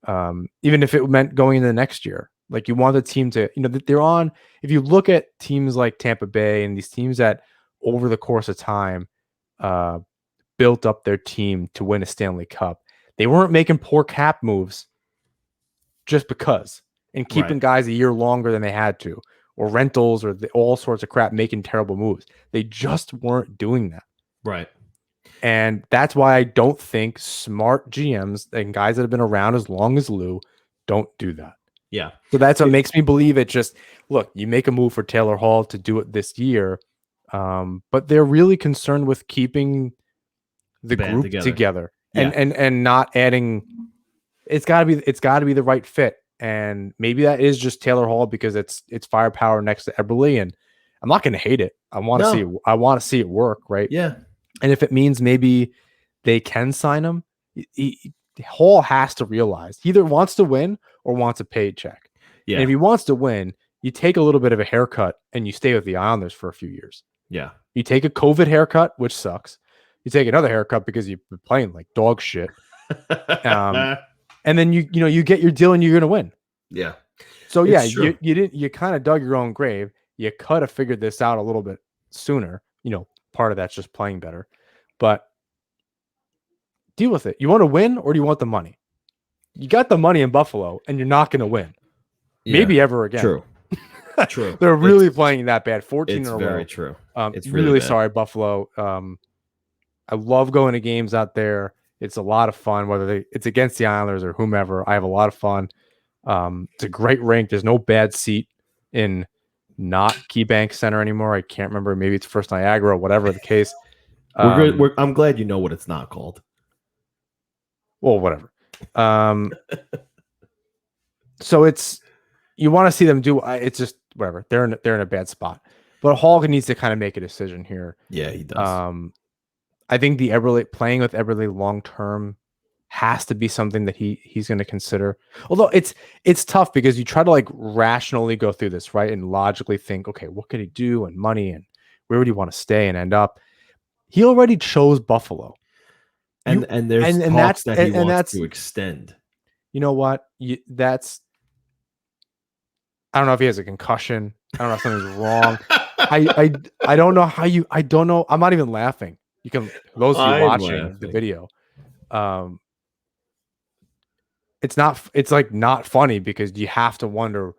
Even if it meant going into the next year, like, you want the team to, they're on. If you look at teams like Tampa Bay and these teams that over the course of time built up their team to win a Stanley Cup, they weren't making poor cap moves just because, and keeping guys a year longer than they had to, or rentals, or all sorts of crap, making terrible moves. They just weren't doing that. Right. And that's why I don't think smart GMs and guys that have been around as long as Lou don't do that. Yeah. So that's what makes me believe it. Just look, you make a move for Taylor Hall to do it this year, but they're really concerned with keeping the group together. And not adding. It's got to be the right fit, and maybe that is just Taylor Hall because it's firepower next to Eberle, and I'm not going to hate it. I want to see it work, right? Yeah. And if it means maybe they can sign him, Hall has to realize he either wants to win or wants a paycheck. Yeah. And if he wants to win, you take a little bit of a haircut and you stay with the Islanders for a few years. Yeah. You take a COVID haircut, which sucks. You take another haircut because you've been playing like dog shit. And then you get your deal and you're gonna win. Yeah. So you kind of dug your own grave. You could have figured this out a little bit sooner. Part of that's just playing better, but deal with it. You want to win or do you want the money? You got the money in Buffalo and you're not going to win. Yeah, maybe ever again. True. True. They're really playing that bad. 14 in a row. It's very true. It's really sorry, Buffalo. I love going to games out there. It's a lot of fun, whether it's against the Islanders or whomever. I have a lot of fun. It's a great rink. There's no bad seat in not KeyBank Center anymore. I can't remember. Maybe it's First Niagara or whatever the case. We're good. I'm glad you know what it's not called. Well, whatever. So you want to see them do. It's just whatever. They're in a bad spot. But Hall needs to kind of make a decision here. Yeah, he does. I think playing with Eberle long term has to be something that he's going to consider. Although it's tough because you try to like rationally go through this, right, and logically think, okay, what could he do, and money, and where would he want to stay and end up? He already chose Buffalo, and there's talks that he wants to extend. You know what? I don't know if he has a concussion. I don't know if something's wrong. I don't know how I don't know. I'm not even laughing. You can, those of you watching the video, it's like not funny because you have to wonder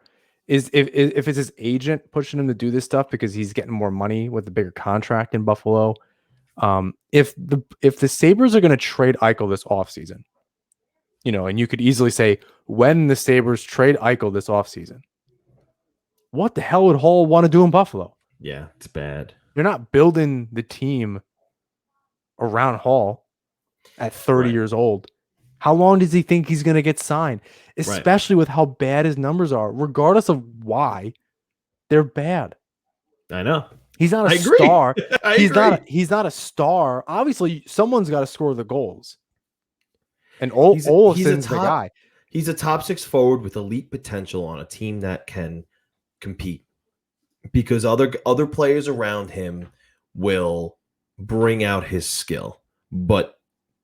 if it's his agent pushing him to do this stuff because he's getting more money with the bigger contract in Buffalo. If the Sabres are going to trade Eichel this offseason, and you could easily say when the Sabres trade Eichel this offseason, what the hell would Hall want to do in Buffalo? Yeah, it's bad. You're not building the team around Hall at 30 years old. How long does he think he's going to get signed? Especially with how bad his numbers are, regardless of why they're bad. I know. He's not a star. He's not a star. Obviously, someone's got to score the goals. And Olafson's the guy. He's a top 6 forward with elite potential on a team that can compete because other players around him will bring out his skill, but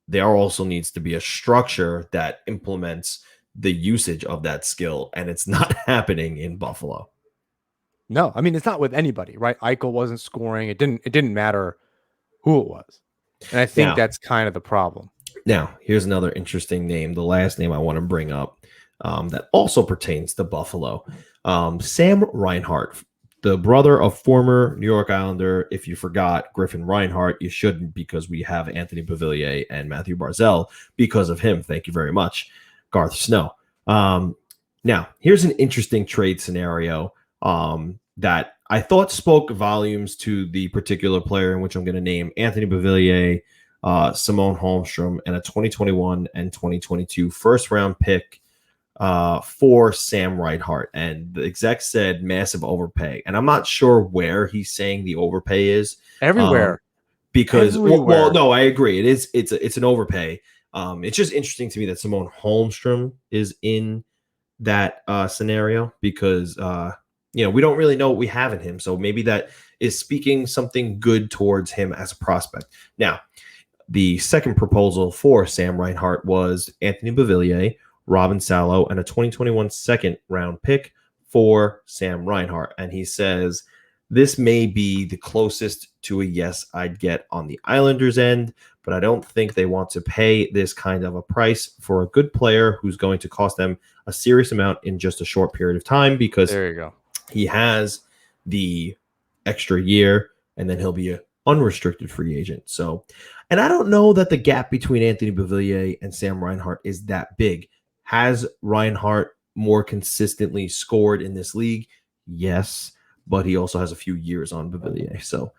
there also needs to be a structure that implements the usage of that skill, and it's not happening in Buffalo. No, I mean, it's not with anybody, right? Eichel wasn't scoring. It didn't matter who it was. And I think that's kind of the problem. Now, here's another interesting name. The last name I want to bring up that also pertains to Buffalo. Sam Reinhart, the brother of former New York Islander. If you forgot Griffin Reinhart, you shouldn't, because we have Anthony Beauvillier and Matthew Barzal because of him. Thank you very much, Garth Snow. Now, here's an interesting trade scenario that I thought spoke volumes to the particular player in which I'm going to name: Anthony Beauvillier, Simone Holmstrom, and a 2021 and 2022 first-round pick for Sam Reinhart, and the exec said massive overpay, and I'm not sure where he's saying the overpay is. Everywhere. Because Everywhere. no, I agree. It is it's an overpay. It's just interesting to me that Simone Holmstrom is in that scenario because we don't really know what we have in him. So maybe that is speaking something good towards him as a prospect. Now, the second proposal for Sam Reinhart was Anthony Beauvillier, Robin Salo, and a 2021 second round pick for Sam Reinhart. And he says, this may be the closest to a yes I'd get on the Islanders' end, but I don't think they want to pay this kind of a price for a good player who's going to cost them a serious amount in just a short period of time because there you go. He has the extra year, and then he'll be an unrestricted free agent. So, and I don't know that the gap between Anthony Beauvillier and Sam Reinhart is that big. Has Reinhart more consistently scored in this league? Yes, but he also has a few years on Beauvillier. So,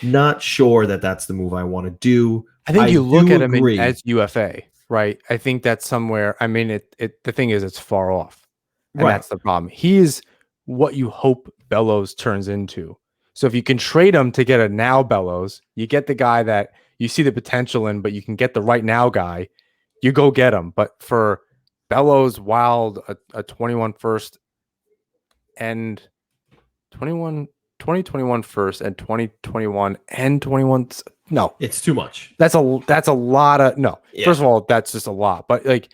not sure that that's the move I want to do. I think you look at him agree. as UFA, right? I think that's somewhere. I mean, the thing is, it's far off, and that's the problem. He is what you hope Bellows turns into. So if you can trade him to get a now Bellows, you get the guy that you see the potential in, but you can get the right now guy, you go get him. But for Bellows, Wild, a 21 first and 2021 first and 2021 and 21. No, it's too much. That's a lot of no. Yeah. First of all, that's just a lot. But like,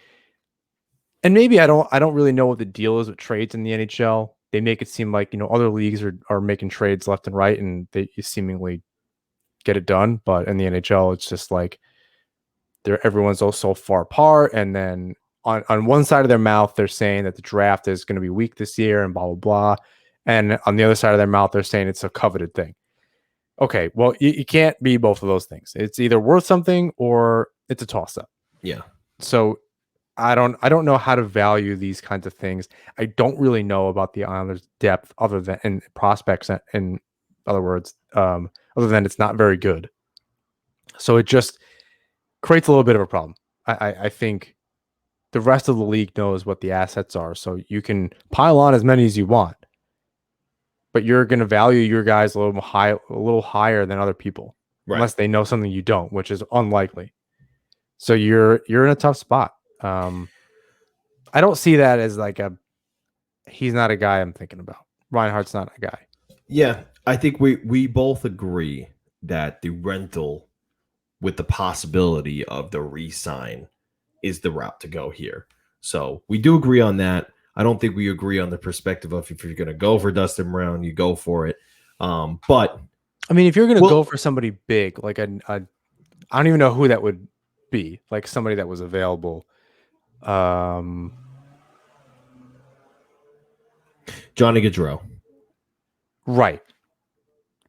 and maybe I don't really know what the deal is with trades in the NHL. They make it seem like, other leagues are making trades left and right and they seemingly get it done. But in the NHL, it's just like everyone's so far apart. And then on one side of their mouth, they're saying that the draft is going to be weak this year and blah, blah, blah. And on the other side of their mouth, they're saying it's a coveted thing. Okay, well, you can't be both of those things. It's either worth something or it's a toss-up. Yeah. So I don't know how to value these kinds of things. I don't really know about the Islanders' depth other than in prospects. In other words, other than it's not very good. So it just creates a little bit of a problem. I think the rest of the league knows what the assets are, so you can pile on as many as you want, but you're going to value your guys a little higher than other people, unless they know something you don't, which is unlikely. So you're in a tough spot. I don't see that as like he's not a guy I'm thinking about. Reinhart's not a guy. Yeah, I think we both agree that the rental with the possibility of the re-sign is the route to go here. So we do agree on that. I don't think we agree on the perspective of if you're going to go for Dustin Brown, you go for it. But I mean, if you're going to go for somebody big, like I don't even know who that would be, like somebody that was available. Johnny Gaudreau. Right.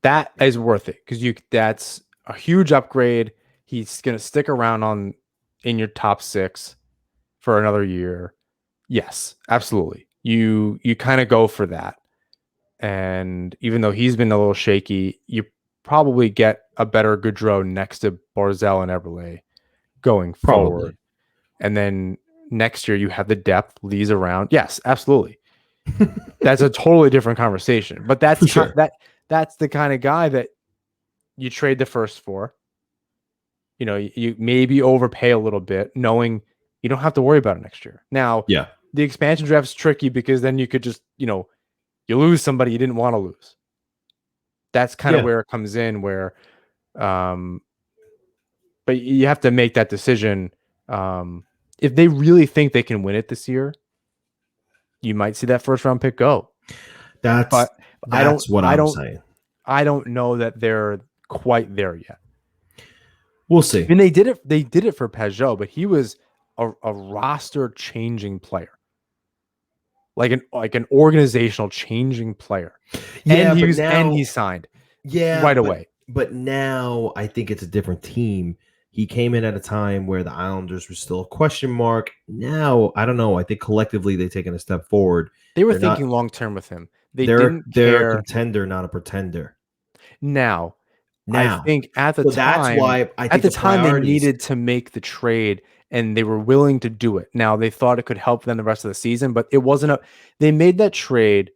That is worth it because that's a huge upgrade. He's going to stick around in your top 6 for another year. Yes, absolutely. You kind of go for that. And even though he's been a little shaky, you probably get a better Gaudreau next to Barzal and Eberle going forward. And then next year you have the depth, Lee's around. Yes, absolutely. That's a totally different conversation. But that's that's the kind of guy that you trade the first for. You maybe overpay a little bit, knowing you don't have to worry about it next year. Now, the expansion draft is tricky because then you could just, you lose somebody you didn't want to lose. That's kind of where it comes in, where, but you have to make that decision. If they really think they can win it this year, you might see that first round pick go. That's what I'm saying. I don't know that they're quite there yet. We'll see. I mean, they did it for Peugeot, but he was a roster changing player, like an organizational changing player. Yeah, and he signed. Right away. But now I think it's a different team. He came in at a time where the Islanders were still a question mark. Now, I don't know. I think collectively they've taken a step forward. They were thinking long term with him. They're a contender, not a pretender. Now, I think at the time, they needed to make the trade and they were willing to do it. Now they thought it could help them the rest of the season, but it wasn't they made that trade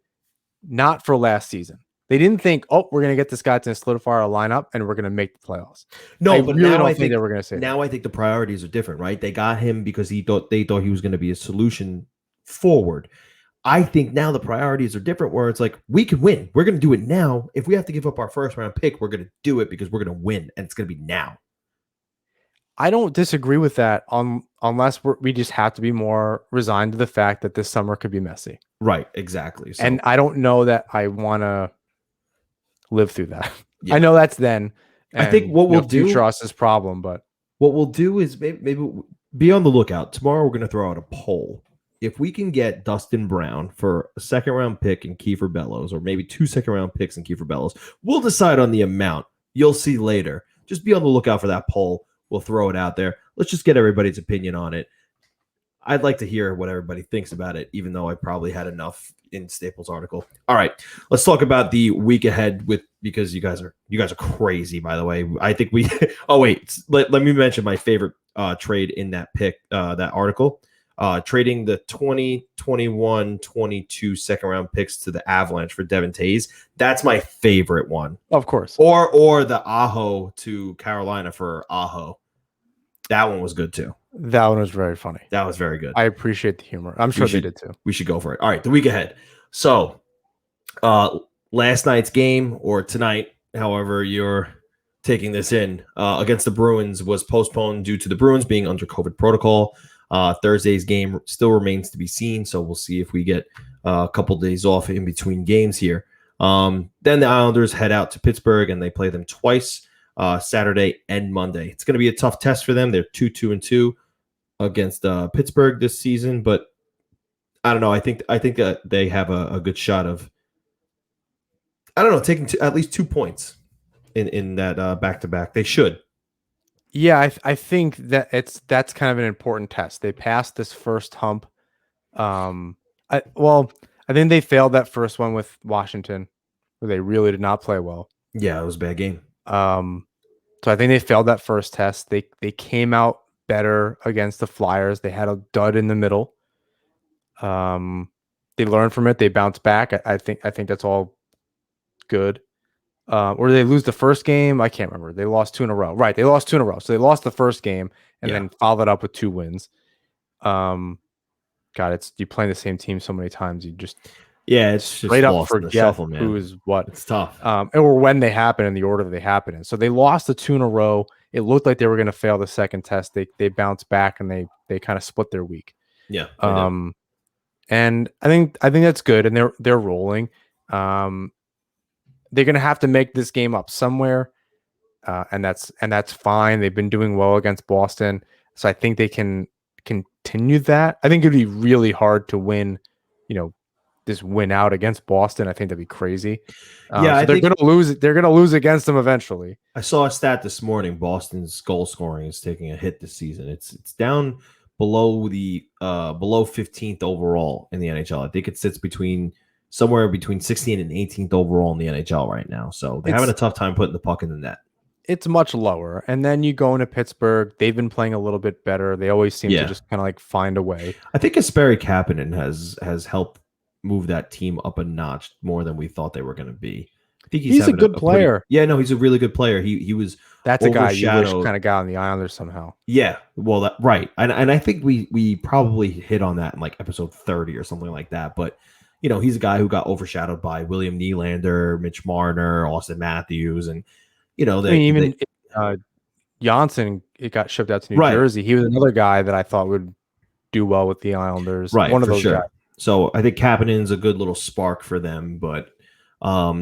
not for last season. They didn't think, oh, we're going to get this guy to solidify our lineup and we're going to make the playoffs. No, I but really now don't I think they were going to say now that. I think the priorities are different, right? They got him because they thought he was going to be a solution forward. I think now the priorities are different where it's like, we can win. We're going to do it now. If we have to give up our first round pick, we're going to do it because we're going to win, and it's going to be now. I don't disagree with that unless we just have to be more resigned to the fact that this summer could be messy. Right, exactly. So, and I don't know that I want to live through that. yeah. I know that's then. And, I think what we'll do, future us is problem, but what we'll do is maybe be on the lookout. Tomorrow we're going to throw out a poll. If we can get Dustin Brown for a second round pick and Kiefer Bellows, or maybe 2 second round picks and Kiefer Bellows, we'll decide on the amount. You'll see later. Just be on the lookout for that poll. We'll throw it out there. Let's just get everybody's opinion on it. I'd like to hear what everybody thinks about it, even though I probably had enough in Staples' article. All right, let's talk about the week ahead because you guys are crazy, by the way. I think we oh wait, let me mention my favorite trade in that that article. Trading the 2021-22 second round picks to the Avalanche for Devin Tays. That's my favorite one. Of course. Or the Aho to Carolina for Aho. That one was good too. That one was very funny. That was very good. I appreciate the humor. I'm sure they did too. We should go for it. All right, the week ahead. So, last night's game, or tonight, however you're taking this in, against the Bruins was postponed due to the Bruins being under COVID protocol. Thursday's game still remains to be seen, so we'll see if we get a couple days off in between games here. Then the Islanders head out to Pittsburgh, and they play them twice, Saturday and Monday. It's going to be a tough test for them. They're 2-2-2 against Pittsburgh this season, but I don't know. I think that they have a good shot of, I don't know, taking at least 2 points in that back-to-back. They should. Yeah, I think that that's kind of an important test. They passed this first hump. I think they failed that first one with Washington, where they really did not play well. Yeah, it was a bad game. So I think they failed that first test. They came out better against the Flyers. They had a dud in the middle. They learned from it. They bounced back. I think that's all good. Or they lose the first game. I can't remember. They lost 2 in a row. Right. They lost 2 in a row. So they lost the first game and then followed it up with 2 wins. God, you playing the same team so many times. You just it's just straight up lost in the forget shuffle, man. who is what. It's tough. Or when they happen in the order that they happen in. So they lost the 2 in a row. It looked like they were going to fail the second test. They bounced back and they kind of split their week. Yeah. And I think that's good. And they're rolling. They're going to have to make this game up somewhere. And that's fine. They've been doing well against Boston. So I think they can continue that. I think it'd be really hard to win, this win out against Boston. I think that'd be crazy. So they're going to lose. They're going to lose against them eventually. I saw a stat this morning. Boston's goal scoring is taking a hit this season. It's down below 15th overall in the NHL. I think it sits somewhere between 16th and 18th overall in the NHL right now. So they're having a tough time putting the puck in the net. It's much lower. And then you go into Pittsburgh. They've been playing a little bit better. They always seem to just kind of like find a way. I think Kasperi Kapanen has helped move that team up a notch more than we thought they were going to be. I think he's a good player. He's a really good player. He was. That's a guy you wish kind of got on the Islanders somehow. Yeah, well, right, and I think we probably hit on that in like episode 30 or something like that. But he's a guy who got overshadowed by William Nylander, Mitch Marner, Austin Matthews, and Janssen. It got shipped out to New Jersey. He was another guy that I thought would do well with the Islanders. Right, one of those guys. So I think Kapanen's a good little spark for them, but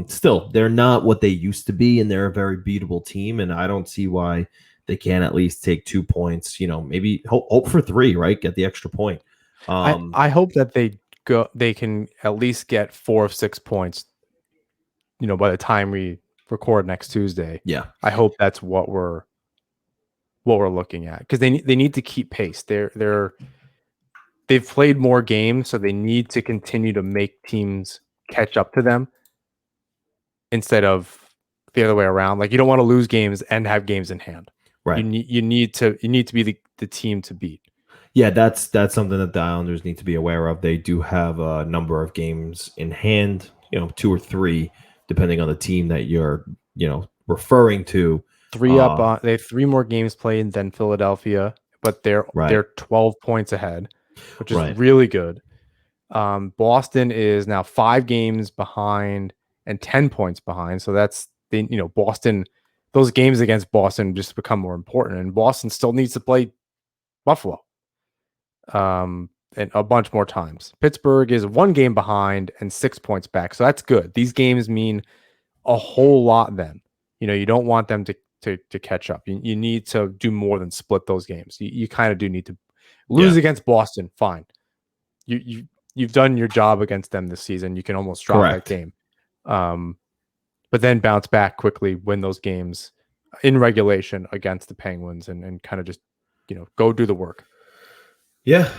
still, they're not what they used to be, and they're a very beatable team. And I don't see why they can't at least take 2 points. Maybe hope for 3, right? Get the extra point. I hope that they can at least get 4 of 6 points. By the time we record next Tuesday. Yeah, I hope that's what we're looking at, because they need to keep pace. They've played more games, so they need to continue to make teams catch up to them instead of the other way around. Like, you don't want to lose games and have games in hand. Right. You need to be the team to beat. Yeah, that's something that the Islanders need to be aware of. They do have a number of games in hand, 2 or 3, depending on the team that you're, referring to. Three up on they have 3 more games played than Philadelphia, but they're Right, they're 12 points ahead, which is right. really good. Boston is now 5 games behind and 10 points behind. So that's Boston. Those games against Boston just become more important, and Boston still needs to play Buffalo, and a bunch more times. Pittsburgh is 1 game behind and 6 points back, so that's good. These games mean a whole lot. Then you don't want them to catch up. You need to do more than split those games. You kind of do need to lose Yeah, against Boston. Fine, you've done your job against them this season. You can almost drop that correct. game, but then bounce back quickly, win those games in regulation against the Penguins, and kind of just go do the work. Yeah,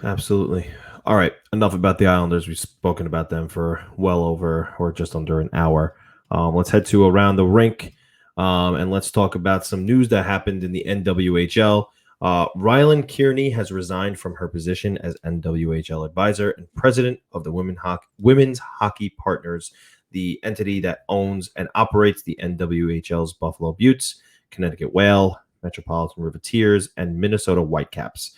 absolutely. All right, enough about the Islanders. We've spoken about them for well over or just under an hour. Let's head to around the rink, and let's talk about some news that happened in the NWHL. Rylan Kearney has resigned from her position as NWHL advisor and president of the Women's Hockey Partners, the entity that owns and operates the NWHL's Buffalo Beauts, Connecticut Whale, Metropolitan Riveteers, and Minnesota Whitecaps.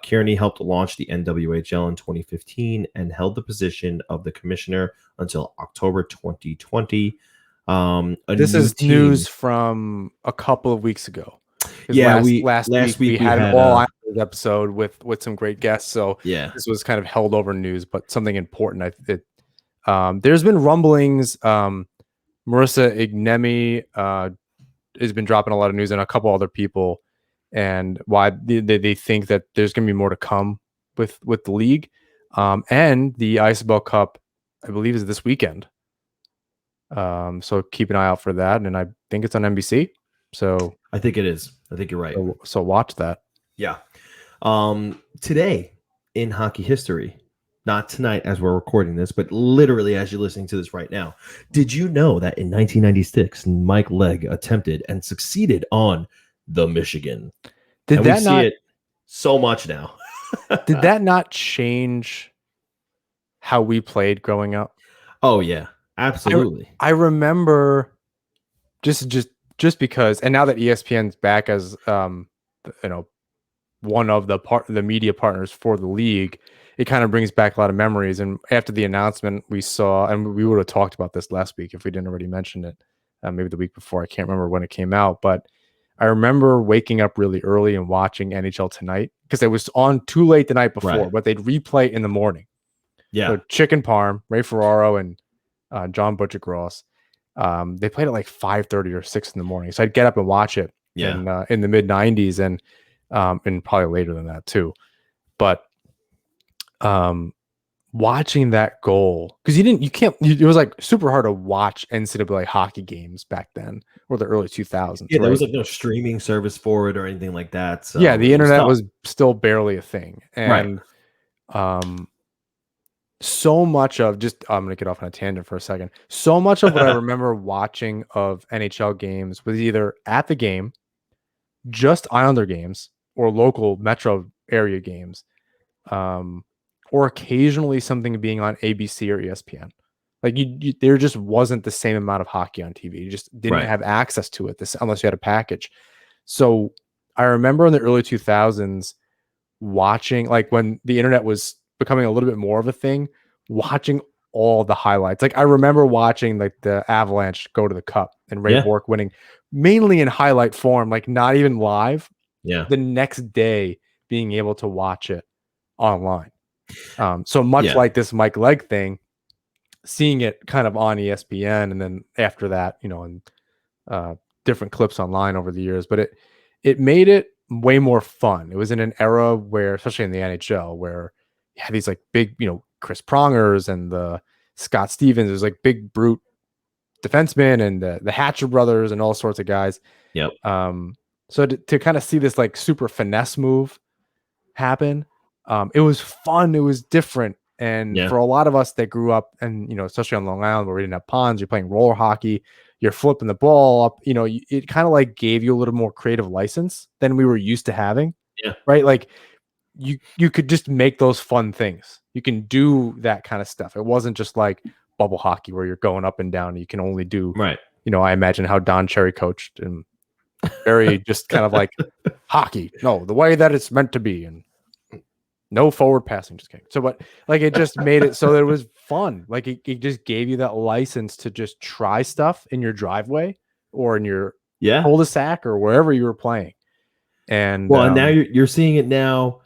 Kearney helped launch the NWHL in 2015 and held the position of the commissioner until October 2020. This is news from a couple of weeks ago. Yeah, last week we had an all Islanders episode with some great guests, so yeah, this was kind of held over news, but something important. There's been rumblings. Marissa Ignemi has been dropping a lot of news, and a couple other people, and why they think that there's going to be more to come with the league, and the Isabel Cup, I believe, is this weekend. So keep an eye out for that, and I think it's on NBC. So I think it is. I think you're right. So watch that. Yeah. Today in hockey history, not tonight as we're recording this, but literally as you're listening to this right now, did you know that in 1996, Mike Legg attempted and succeeded on the Michigan? Did and that we not see it so much now? Did that not change how we played growing up? Oh yeah, absolutely. I remember just because, and now that ESPN's back as one of the media partners for the league, it kind of brings back a lot of memories. And after the announcement, we saw, and we would have talked about this last week if we didn't already mention it, maybe the week before. I can't remember when it came out, but I remember waking up really early and watching NHL Tonight because it was on too late the night before, Right. but they'd replay in the morning. Yeah. So Chicken Parm, Ray Ferraro, and John Butcher-Gross. They played at like 5:30 or 6 in the morning. So I'd get up and watch it in the mid 90s and probably later than that too. But watching that goal, because it was like super hard to watch NCAA hockey games back then, or the early 2000s. Yeah, there right? was like no streaming service for it or anything like that. So yeah, the internet was still barely a thing. And so much of I'm going to get off on a tangent for a second. So much of what I remember watching of NHL games was either at the game, just Islander games, or local metro area games, or occasionally something being on ABC or ESPN. Like there just wasn't the same amount of hockey on TV. You just didn't have access to it unless you had a package. So I remember in the early 2000s watching, like when the internet was becoming a little bit more of a thing, watching all the highlights. Like I remember watching like the Avalanche go to the Cup and Ray Bourque winning, mainly in highlight form, like not even live. Yeah. The next day being able to watch it online. So much like this Mike Legg thing, seeing it kind of on ESPN, and then after that, and different clips online over the years. But it made it way more fun. It was in an era where, especially in the NHL, where you had these like big, Chris Prongers and the Scott Stevens, there's like big brute defensemen and the Hatcher brothers and all sorts of guys. Yep. So to kind of see this like super finesse move happen, it was fun. It was different. And for a lot of us that grew up, and especially on Long Island where we didn't have ponds, you're playing roller hockey, you're flipping the ball up, it kind of like gave you a little more creative license than we were used to having. Yeah. Right. Like you could just make those fun things. You can do that kind of stuff. It wasn't just like bubble hockey where you're going up and down. You can only do, Right. I imagine how Don Cherry coached, and very just kind of like hockey. No, the way that it's meant to be, and no forward passing. Just kidding. So, but like it just made it so that it was fun. Like it just gave you that license to just try stuff in your driveway or in your cul-de-sac or wherever you were playing. And and now you're seeing it now,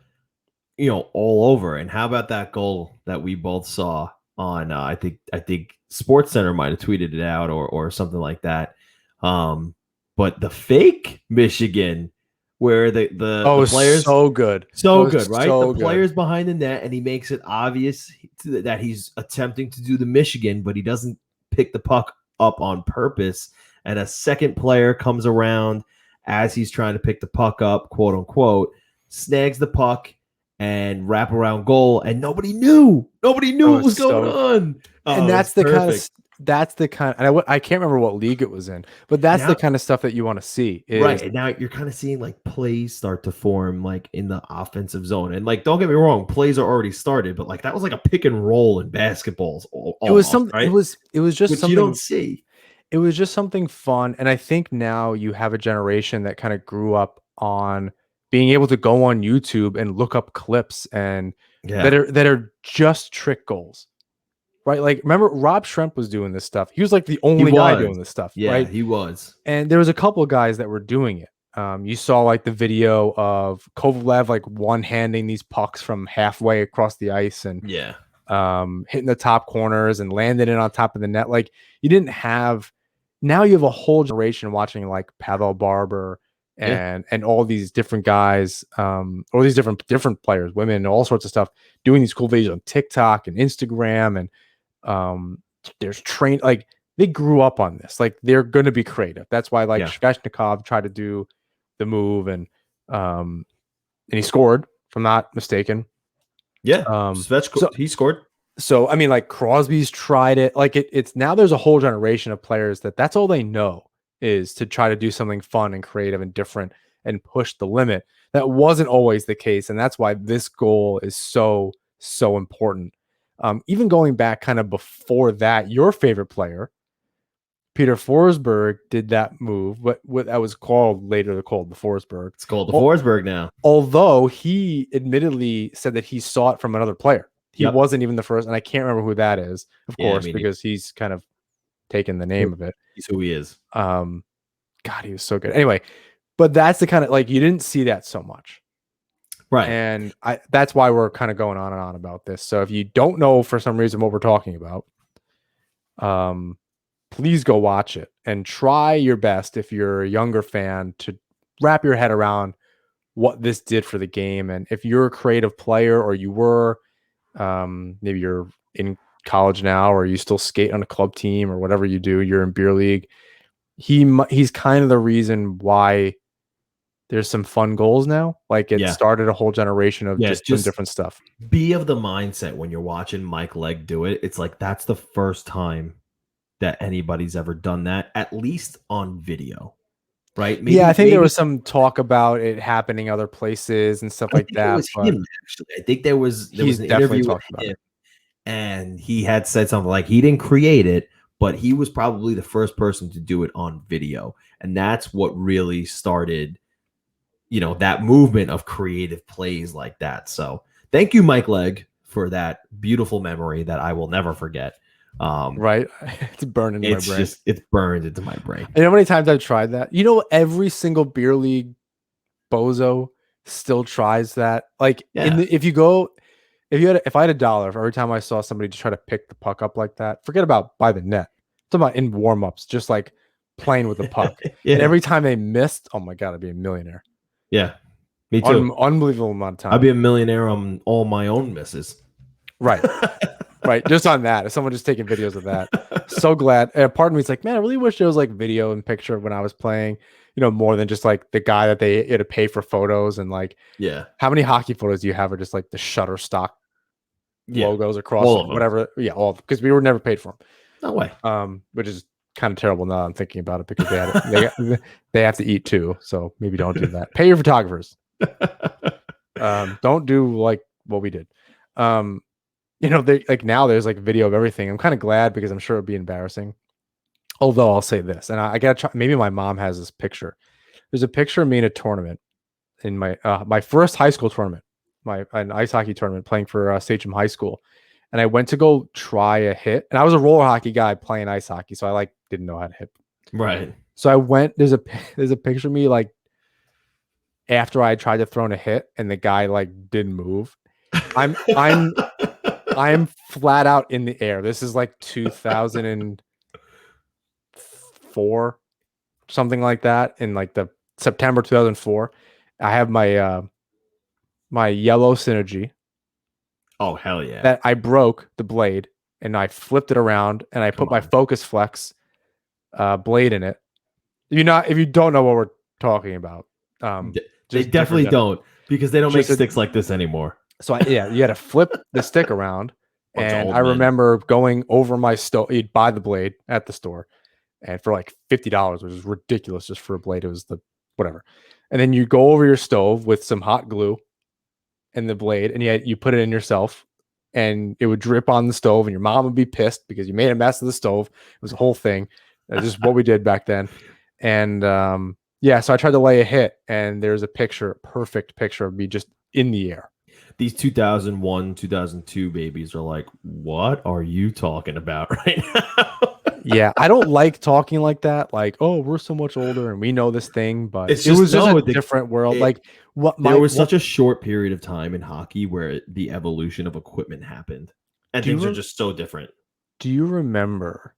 all over. And how about that goal that we both saw on? I think Sports Center might have tweeted it out or something like that. But the fake Michigan, where the players so good, right? The players behind the net, and he makes it obvious that he's attempting to do the Michigan, but he doesn't pick the puck up on purpose. And a second player comes around as he's trying to pick the puck up, quote unquote, snags the puck and wrap around goal, and nobody knew what was going on. And that's the kind and I can't remember what league it was in, but that's the kind of stuff that you want to see. Right. And now you're kind of seeing like plays start to form like in the offensive zone. And like, don't get me wrong, plays are already started, but like that was like a pick and roll in basketballs. It was something, right? It was just something you don't see. It was just something fun. And I think now you have a generation that kind of grew up on being able to go on YouTube and look up clips and that are just trick goals. Right. Like, remember Rob Schremp was doing this stuff. He was like the only guy doing this stuff. Yeah, right. He was. And there was a couple of guys that were doing it. You saw like the video of Kovalev like one-handing these pucks from halfway across the ice and hitting the top corners and landing it on top of the net. Like now you have a whole generation watching like Pavel Barber and all these different guys, or these different players, women, and all sorts of stuff, doing these cool videos on TikTok and Instagram. And there's like they grew up on this. Like they're going to be creative. That's why like Svechnikov tried to do the move and he scored, if I'm not mistaken. Yeah. He scored. So, I mean, like Crosby's tried it. Like it's now there's a whole generation of players that's all they know is to try to do something fun and creative and different and push the limit. That wasn't always the case. And that's why this goal is so, so important. Even going back kind of before that, your favorite player, Peter Forsberg, did that move. What that was called later called the Forsberg. It's called the Forsberg now. Although he admittedly said that he saw it from another player. He wasn't even the first, and I can't remember who that is, of course, because he's kind of taken the name of it. He's who he is. God, he was so good. Anyway, but that's the kind of like you didn't see that so much. Right. And that's why we're kind of going on and on about this. So if you don't know for some reason what we're talking about, please go watch it and try your best if you're a younger fan to wrap your head around what this did for the game. And if you're a creative player or you were, maybe you're in college now or you still skate on a club team or whatever you do, you're in beer league. He's kind of the reason why there's some fun goals now. Like it started a whole generation of just some different stuff. Be of the mindset when you're watching Mike Legg do it. It's like, that's the first time that anybody's ever done that, at least on video. Right. Maybe, I think there was some talk about it happening other places and stuff like that. It was him, actually. I think there was an interview with him, and he had said something like he didn't create it, but he was probably the first person to do it on video. And that's what really started, that movement of creative plays like that. So thank you, Mike Legg, for that beautiful memory that I will never forget. Right. It's burning in my brain. It's burned into my brain. And how many times I've tried that? Every single beer league bozo still tries that. Like if I had $1 for every time I saw somebody just try to pick the puck up like that, forget about by the net. I'm talking about in warm-ups, just like playing with the puck. And every time they missed, oh my God, I'd be a millionaire. Yeah. Me too. Unbelievable amount of time. I'd be a millionaire on all my own misses. Right. Right. Just on that. If someone just taking videos of that. So glad. Part of me is like, man, I really wish there was like video and picture of when I was playing, more than just like the guy that they had to pay for photos and like, how many hockey photos do you have are just like the Shutterstock logos across whatever. Yeah. All because we were never paid for them. No way. Which is kind of terrible now I'm thinking about it because they have to eat too. So maybe don't do that. Pay your photographers. Don't do like what we did. They like now there's like video of everything. I'm kind of glad because I'm sure it'd be embarrassing. Although I'll say this, and I gotta try. Maybe my mom has this picture. There's a picture of me in a tournament in my first high school tournament, an ice hockey tournament playing for Sachem High School, and I went to go try a hit, and I was a roller hockey guy playing ice hockey, so I like didn't know how to hit. Right. So I went. There's a picture of me like after I tried to throw in a hit, and the guy like didn't move. I'm flat out in the air. This is like 2004, something like that, in like the September 2004. I have my my yellow synergy. Oh, hell yeah. That I broke the blade and I flipped it around and I put my Focus Flex blade in it. If you don't know what we're talking about, they definitely don't, because they don't make sticks like this anymore. So you had to flip the stick around, and I remember going over my stove. You'd buy the blade at the store, and for like $50, which is ridiculous just for a blade. It was the whatever, and then you go over your stove with some hot glue and the blade, and you put it in yourself, and it would drip on the stove, and your mom would be pissed because you made a mess of the stove. It was a whole thing. That's just what we did back then, and so I tried to lay a hit, and there's a perfect picture of me just in the air. These 2001, 2002 babies are like, what are you talking about right now? Yeah, I don't like talking like that. Like, oh, we're so much older and we know this thing, but it was just a different world. There was such a short period of time in hockey where the evolution of equipment happened, and things are just so different. Do you remember?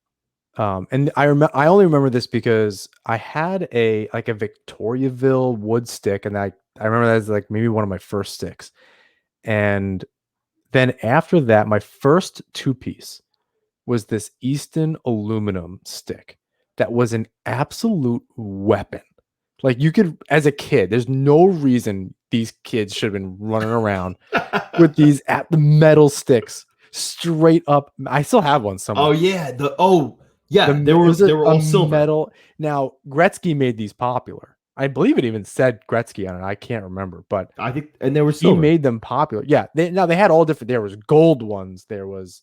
And I only remember this because I had a Victoriaville wood stick, and I remember that as like maybe one of my first sticks. And then after that, my first two-piece was this Easton aluminum stick that was an absolute weapon. Like, you could, as a kid, there's no reason these kids should have been running around with these the metal sticks straight up. I still have one somewhere. Oh yeah, they were all silver. Metal. Now Gretzky made these popular. I believe it even said Gretzky on it. I can't remember, but I think, and they were silver. He made them popular. Yeah, they had all different. There was gold ones. There was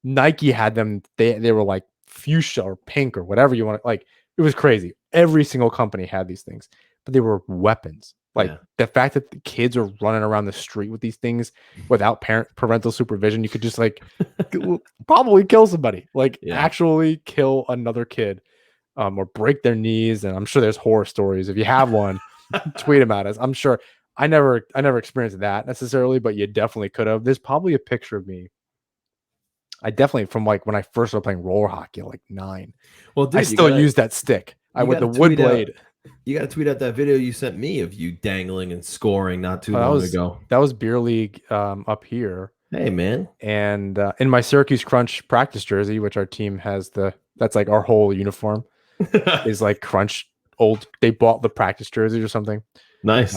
Nike had them. They were like fuchsia or pink or whatever you want. Like, it was crazy. Every single company had these things, but they were weapons. Like, the fact that the kids are running around the street with these things without parental supervision, you could just like probably kill somebody. Like, actually kill another kid. Or break their knees, and I'm sure there's horror stories. If you have one, tweet them at us. I'm sure I never experienced that necessarily, but you definitely could have. There's probably a picture of me. I definitely, from like when I first started playing roller hockey, like 9. Well, dude, I still use that stick. I with the wood blade. You got to tweet out that video you sent me of you dangling and scoring not too long ago. That was beer league up here. Hey man, and in my Syracuse Crunch practice jersey, which our team has that's like our whole uniform. Is like Crunch old. They bought the practice jerseys or something. Nice.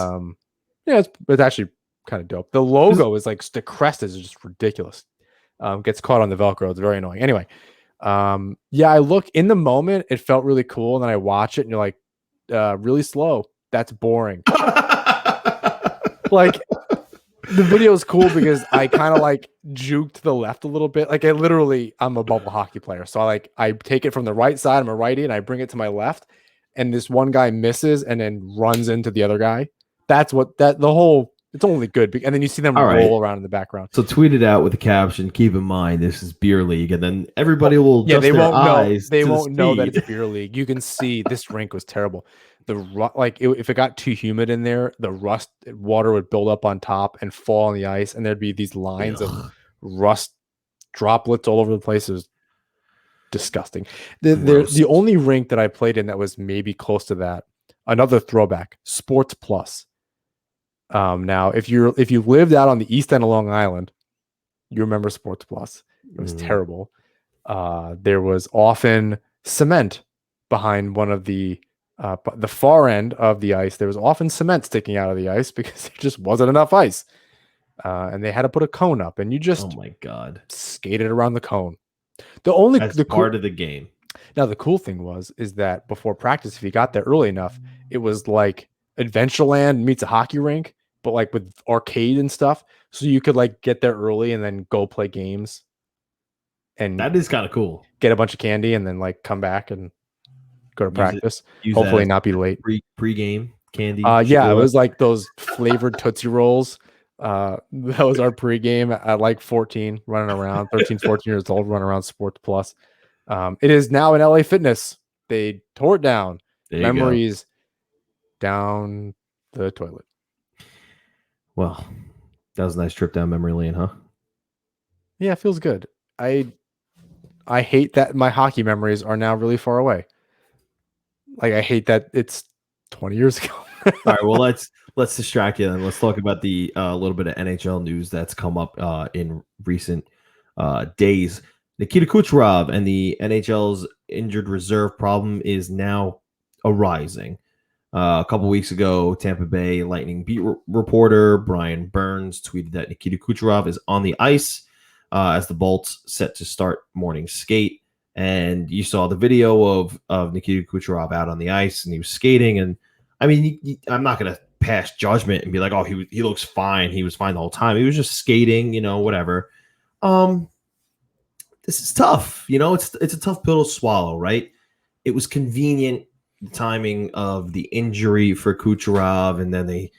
It's actually kind of dope. The logo is like the crest is just ridiculous. Gets caught on the Velcro. It's very annoying. Anyway, I look in the moment. It felt really cool, and then I watch it, and you're like, really slow. That's boring. Like, the video is cool because I kind of like juke to the left a little bit. Like, I'm a bubble hockey player. So I take it from the right side. I'm a righty, and I bring it to my left. And this one guy misses and then runs into the other guy. That's it's only good. And then you see them roll around in the background. So tweet it out with the caption, keep in mind, this is beer league. And then everybody will they won't know that it's beer league. You can see this rink was terrible. If it got too humid in there, the water would build up on top and fall on the ice, and there'd be these lines of rust droplets all over the place. It was disgusting. The only rink that I played in that was maybe close to that, another throwback, Sports Plus. Now, if you lived out on the east end of Long Island, you remember Sports Plus. It was terrible. There was often cement behind one of the far end of the ice. There was often cement sticking out of the ice because there just wasn't enough ice. And they had to put a cone up, and you just skated around the cone. The part of the game. Now, the cool thing is that before practice, if you got there early enough, it was like Adventureland meets a hockey rink, but like with arcade and stuff. So you could like get there early and then go play games and That is kind of cool. get a bunch of candy and then like come back and go to Use it. practice. Use that Hopefully as not be late. pre-game candy. Yeah, it Sure. was like those flavored Tootsie Rolls. That was our pregame at like 14, running around, 13, 14 years old, running around Sports Plus. It is now in LA Fitness. They tore it down. There you go. Memories down the toilet. Well, that was a nice trip down memory lane, huh? Yeah, it feels good. I hate that my hockey memories are now really far away. Like I hate that it's 20 years ago. All right, well let's distract you and let's talk about the little bit of NHL news that's come up in recent days. Nikita Kucherov and the NHL's injured reserve problem is now arising. A couple weeks ago, Tampa Bay Lightning beat reporter Brian Burns tweeted that Nikita Kucherov is on the ice as the Bolts set to start morning skate. And you saw the video of Nikita Kucherov out on the ice, and he was skating. And I mean, I'm not going to pass judgment and be like, oh, he looks fine. He was fine the whole time. He was just skating, whatever. This is tough. It's a tough pill to swallow, right? It was convenient, the timing of the injury for Kucherov, and then they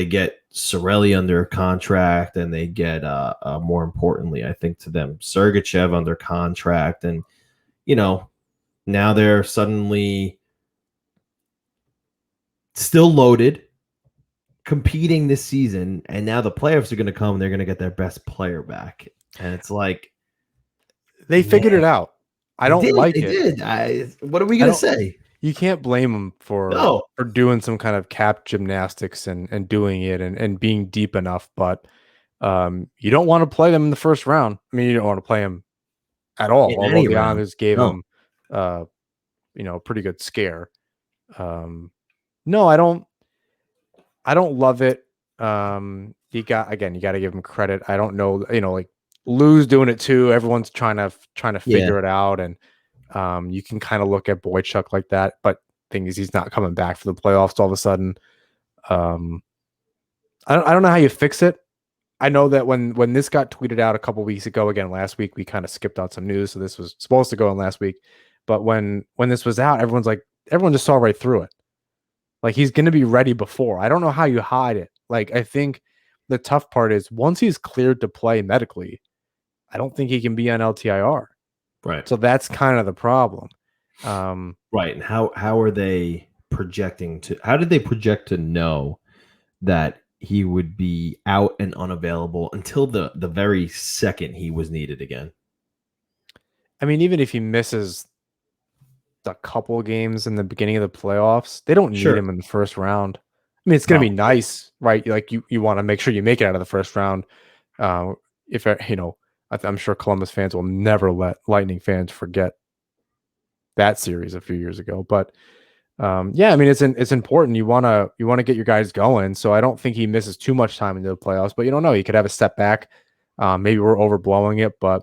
get Sorelli under contract, and they get more importantly, I think to them, Sergachev under contract, and now they're suddenly still loaded, competing this season, and now the playoffs are going to come, and they're going to get their best player back, and it's like they figured it out. I don't like it. They did. What are we going to say? You can't blame them for doing some kind of cap gymnastics and doing it and being deep enough, but you don't want to play them in the first round. I mean, you don't want to play them at all. Although the Islanders gave them, a pretty good scare. No, I don't love it. You got to give them credit. I don't know, like Lou's doing it too. Everyone's trying to figure it out, and you can kind of look at Boychuk like that, but thing is, he's not coming back for the playoffs all of a sudden. I don't know how you fix it. I know that when this got tweeted out a couple weeks ago, again last week, we kind of skipped out some news, so this was supposed to go in last week. But when this was out, everyone just saw right through it. Like, he's going to be ready before. I don't know how you hide it. Like, I think the tough part is once he's cleared to play medically, I don't think he can be on LTIR. Right. So that's kind of the problem. Right. And how are they projecting to? How did they project to know that he would be out and unavailable until the very second he was needed again? I mean, even if he misses a couple games in the beginning of the playoffs, they don't need him in the first round. I mean, it's going to be nice, right? Like you want to make sure you make it out of the first round. If I'm sure Columbus fans will never let Lightning fans forget that series a few years ago. But I mean, it's important. You want to get your guys going. So I don't think he misses too much time into the playoffs. But you don't know. He could have a step back. Maybe we're overblowing it, but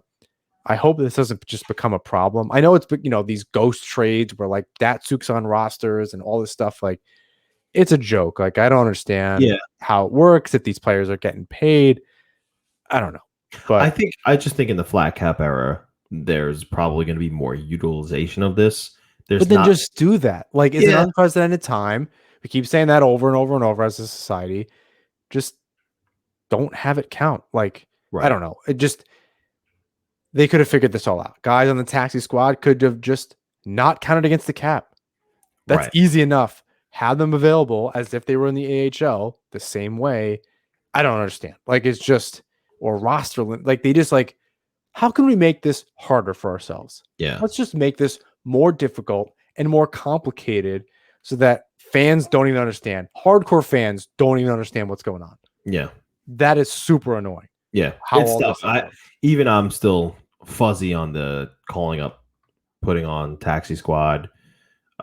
I hope this doesn't just become a problem. I know it's these ghost trades where like Datsuk's on rosters and all this stuff. Like, it's a joke. Like, I don't understand how it works if these players are getting paid. I don't know. But I just think in the flat cap era, there's probably going to be more utilization of this. But then just do that. Like, it's an unprecedented time. We keep saying that over and over and over as a society. Just don't have it count. Like, I don't know. They could have figured this all out. Guys on the taxi squad could have just not counted against the cap. That's easy enough. Have them available as if they were in the AHL the same way. I don't understand. Like, it's just, or roster, like they just like, how can we make this harder for ourselves? Yeah. Let's just make this more difficult and more complicated so that fans don't even understand. Hardcore fans don't even understand what's going on. Yeah. That is super annoying. Yeah. It's tough. I'm still fuzzy on the calling up, putting on taxi squad,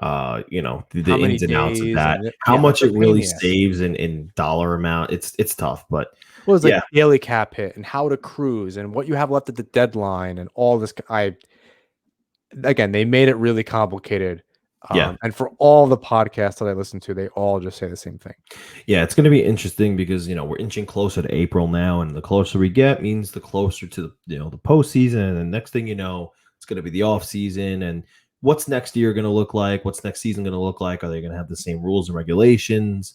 the ins and outs of that, how much it really saves in dollar amount. It's tough, but it's like daily cap hit and how to cruise and what you have left at the deadline and all this. Again, they made it really complicated. Yeah. And for all the podcasts that I listen to, they all just say the same thing. Yeah, it's going to be interesting because we're inching closer to April now, and the closer we get means the closer to the postseason, and the next thing you know, it's going to be the off season, and what's next year going to look like? What's next season going to look like? Are they going to have the same rules and regulations?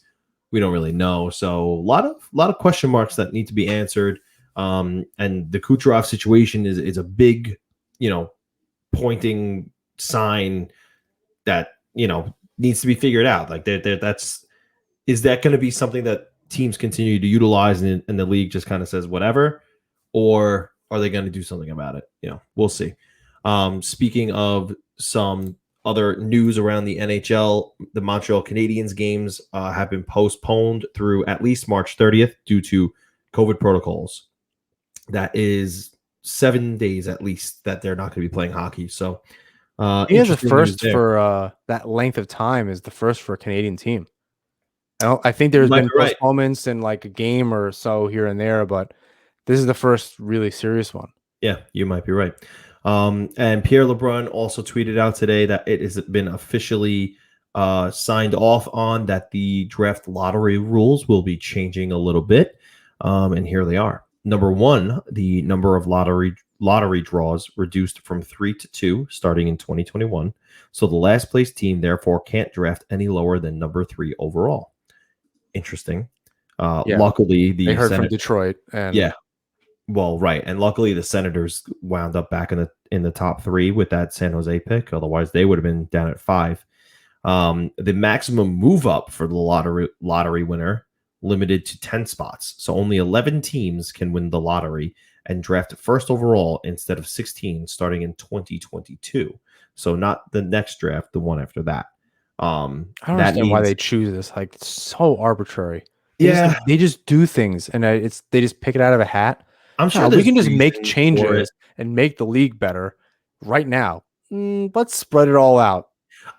We don't really know. So a lot of question marks that need to be answered. And the Kucherov situation is a big, pointing sign that needs to be figured out. Like that's is that going to be something that teams continue to utilize and the league just kind of says whatever, or are they going to do something about it? We'll see. Speaking of some other news around the NHL, the Montreal Canadiens games have been postponed through at least March 30th due to COVID protocols. That is 7 days at least that they're not going to be playing hockey. So The first for that length of time is the first for a Canadian team. I think there's been postponements in like a game or so here and there, but this is the first really serious one. Yeah, you might be right. And Pierre LeBrun also tweeted out today that it has been officially signed off on that the draft lottery rules will be changing a little bit. And here they are. Number one, the number of lottery draws reduced from 3 to 2 starting in 2021. So the last place team therefore can't draft any lower than number 3 overall. Interesting. Luckily, they heard from Detroit. And yeah. Well, right. And luckily the Senators wound up back in the top 3 with that San Jose pick. Otherwise, they would have been down at 5. The maximum move up for the lottery winner limited to 10 spots. So only 11 teams can win the lottery and draft first overall instead of 16 starting in 2022. So not the next draft, the one after that. I don't understand why they choose this. Like, it's so arbitrary. They just do things, and they just pick it out of a hat. I'm sure we can just make changes and make the league better right now. Let's spread it all out.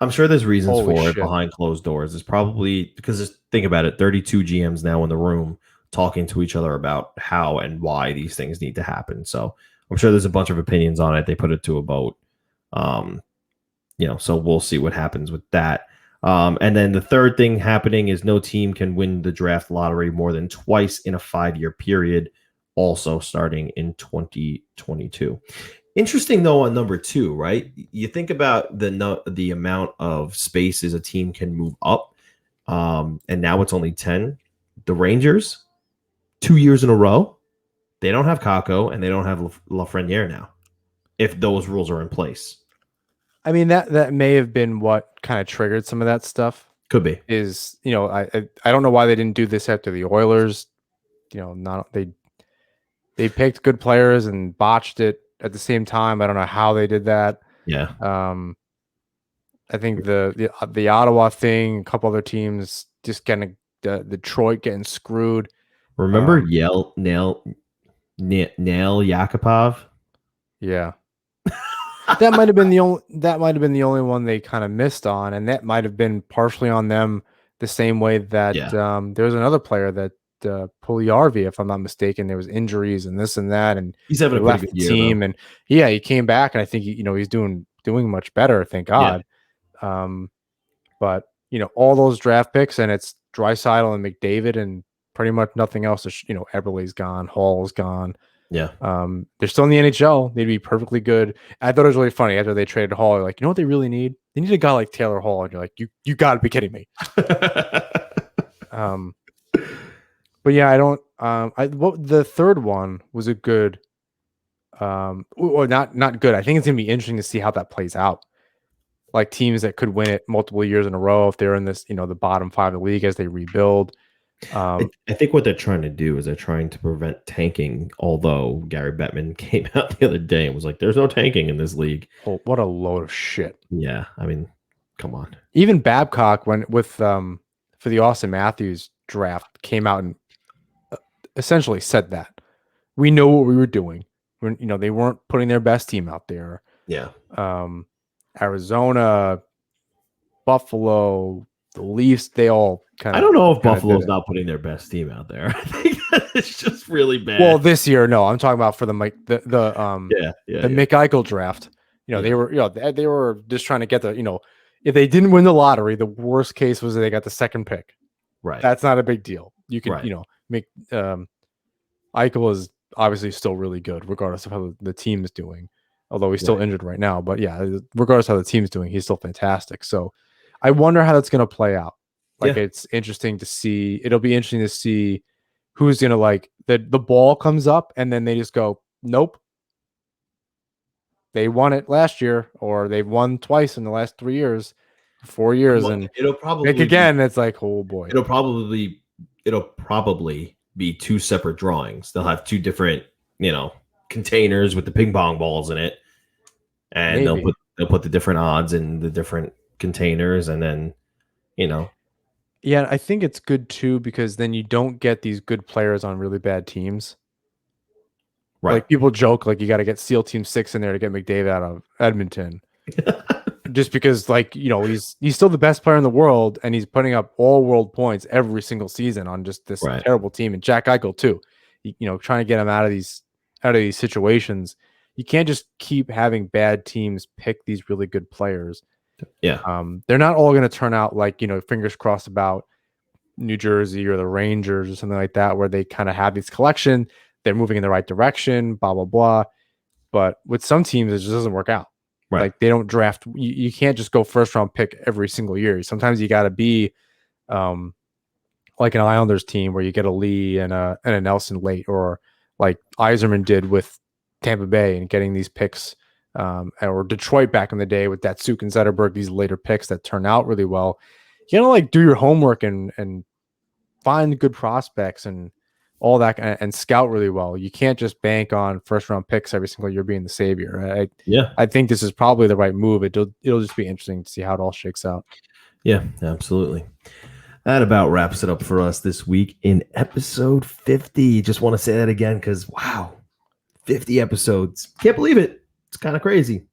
I'm sure there's reasons for it behind closed doors. It's probably because just think about it, 32 GMs now in the room talking to each other about how and why these things need to happen. So I'm sure there's a bunch of opinions on it. They put it to a vote. So we'll see what happens with that. And then the third thing happening is no team can win the draft lottery more than twice in a 5-year period, also starting in 2022. Interesting, though, on number 2, right? You think about the amount of spaces a team can move up, and now it's only 10. The Rangers, 2 years in a row, they don't have Kakko, and they don't have Lafreniere now, if those rules are in place. I mean, that may have been what kind of triggered some of that stuff. Could be. I don't know why they didn't do this after the Oilers. They picked good players and botched it at the same time. I don't know how they did that. Yeah. I think the Ottawa thing, a couple other teams just getting Detroit getting screwed. Remember Nail Yakupov? Yeah. that might have been the only one they kind of missed on, and that might have been partially on them the same way that there was another player that Puljujärvi, if I'm not mistaken, there was injuries and this and that, and he's having a pretty good year, team, and he came back, and I think he's doing much better, thank God. But all those draft picks, and it's Draisaitl and McDavid, and pretty much nothing else. Eberle's gone, Hall's gone. Yeah. They're still in the NHL. They'd be perfectly good. I thought it was really funny after they traded Hall. You're like, you know what they really need? They need a guy like Taylor Hall, and you're like, you got to be kidding me. But yeah, I don't. The third one was a good, or not good. I think it's gonna be interesting to see how that plays out. Like teams that could win it multiple years in a row if they're in this, the bottom 5 of the league as they rebuild. I think what they're trying to do is they're trying to prevent tanking. Although Gary Bettman came out the other day and was like, "There's no tanking in this league." Oh, what a load of shit! Yeah, I mean, come on. Even Babcock, for the Austin Matthews draft, came out and essentially said that we know what we were doing. They weren't putting their best team out there. Yeah. Arizona, Buffalo, the Leafs, they all kind of. I don't know if Buffalo's not putting their best team out there. I think it's just really bad. Well, this year, no. I'm talking about for the Mick Eichel draft. They were just trying to get if they didn't win the lottery, the worst case was that they got the second pick. Right. That's not a big deal. You could, Right. make Eichel is obviously still really good, regardless of how the team is doing. Although he's still injured right now, but yeah, regardless of how the team's doing, he's still fantastic. So I wonder how that's going to play out. Like, it's interesting to see. It'll be interesting to see who's going to, like, the ball comes up and then they just go, nope. They won it last year, or they've won twice in the last 3 years, 4 years, and it'll probably again. It's like, oh boy, it'll probably be two separate drawings. They'll have two different, containers with the ping pong balls in it, and they'll put the different odds in the different containers, and then, Yeah, I think it's good too, because then you don't get these good players on really bad teams. right. Like, people joke, like, you got to get SEAL Team 6 in there to get McDavid out of Edmonton. Just because, like, he's still the best player in the world, and he's putting up all world points every single season on just this terrible team. And Jack Eichel too, trying to get him out of these situations. You can't just keep having bad teams pick these really good players. Yeah. They're not all going to turn out like, fingers crossed about New Jersey or the Rangers or something like that, where they kind of have this collection. They're moving in the right direction, blah, blah, blah. But with some teams, it just doesn't work out. Right. Like, they don't draft. You can't just go first round pick every single year. Sometimes you got to be like an Islanders team where you get a Lee and a Nelson late, or like Yzerman did with Tampa Bay and getting these picks, or Detroit back in the day with that Suk and Zetterberg, these later picks that turn out really well. You gotta, like, do your homework and find good prospects and all that, and scout really well. You can't just bank on first round picks every single year being the savior. I think this is probably the right move. It'll just be interesting to see how it all shakes out. Yeah, absolutely. That about wraps it up for us this week in episode 50. Just want to say that again, because wow, 50 episodes. Can't believe it. It's kind of crazy.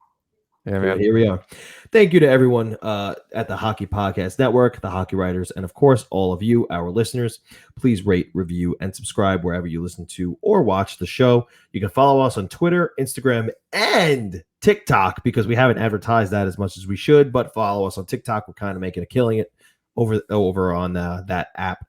Yeah, man. Here we are. Thank you to everyone at the Hockey Podcast Network, the Hockey Writers, and of course, all of you, our listeners. Please rate, review, and subscribe wherever you listen to or watch the show. You can follow us on Twitter, Instagram, and TikTok, because we haven't advertised that as much as we should, but follow us on TikTok. We're kind of making a killing it over on that app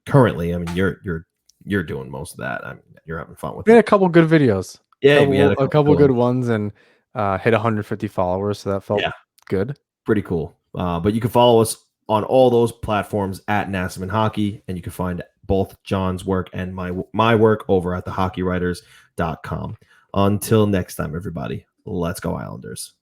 currently. I mean, you're doing most of that. I mean, you're having fun with it. We had a couple good videos. Yeah, we had a couple good ones, and hit 150 followers, so that felt good. Pretty cool. But you can follow us on all those platforms at Nassaumen Hockey, and you can find both John's work and my work over at thehockeywriters.com. Until next time, everybody, let's go Islanders.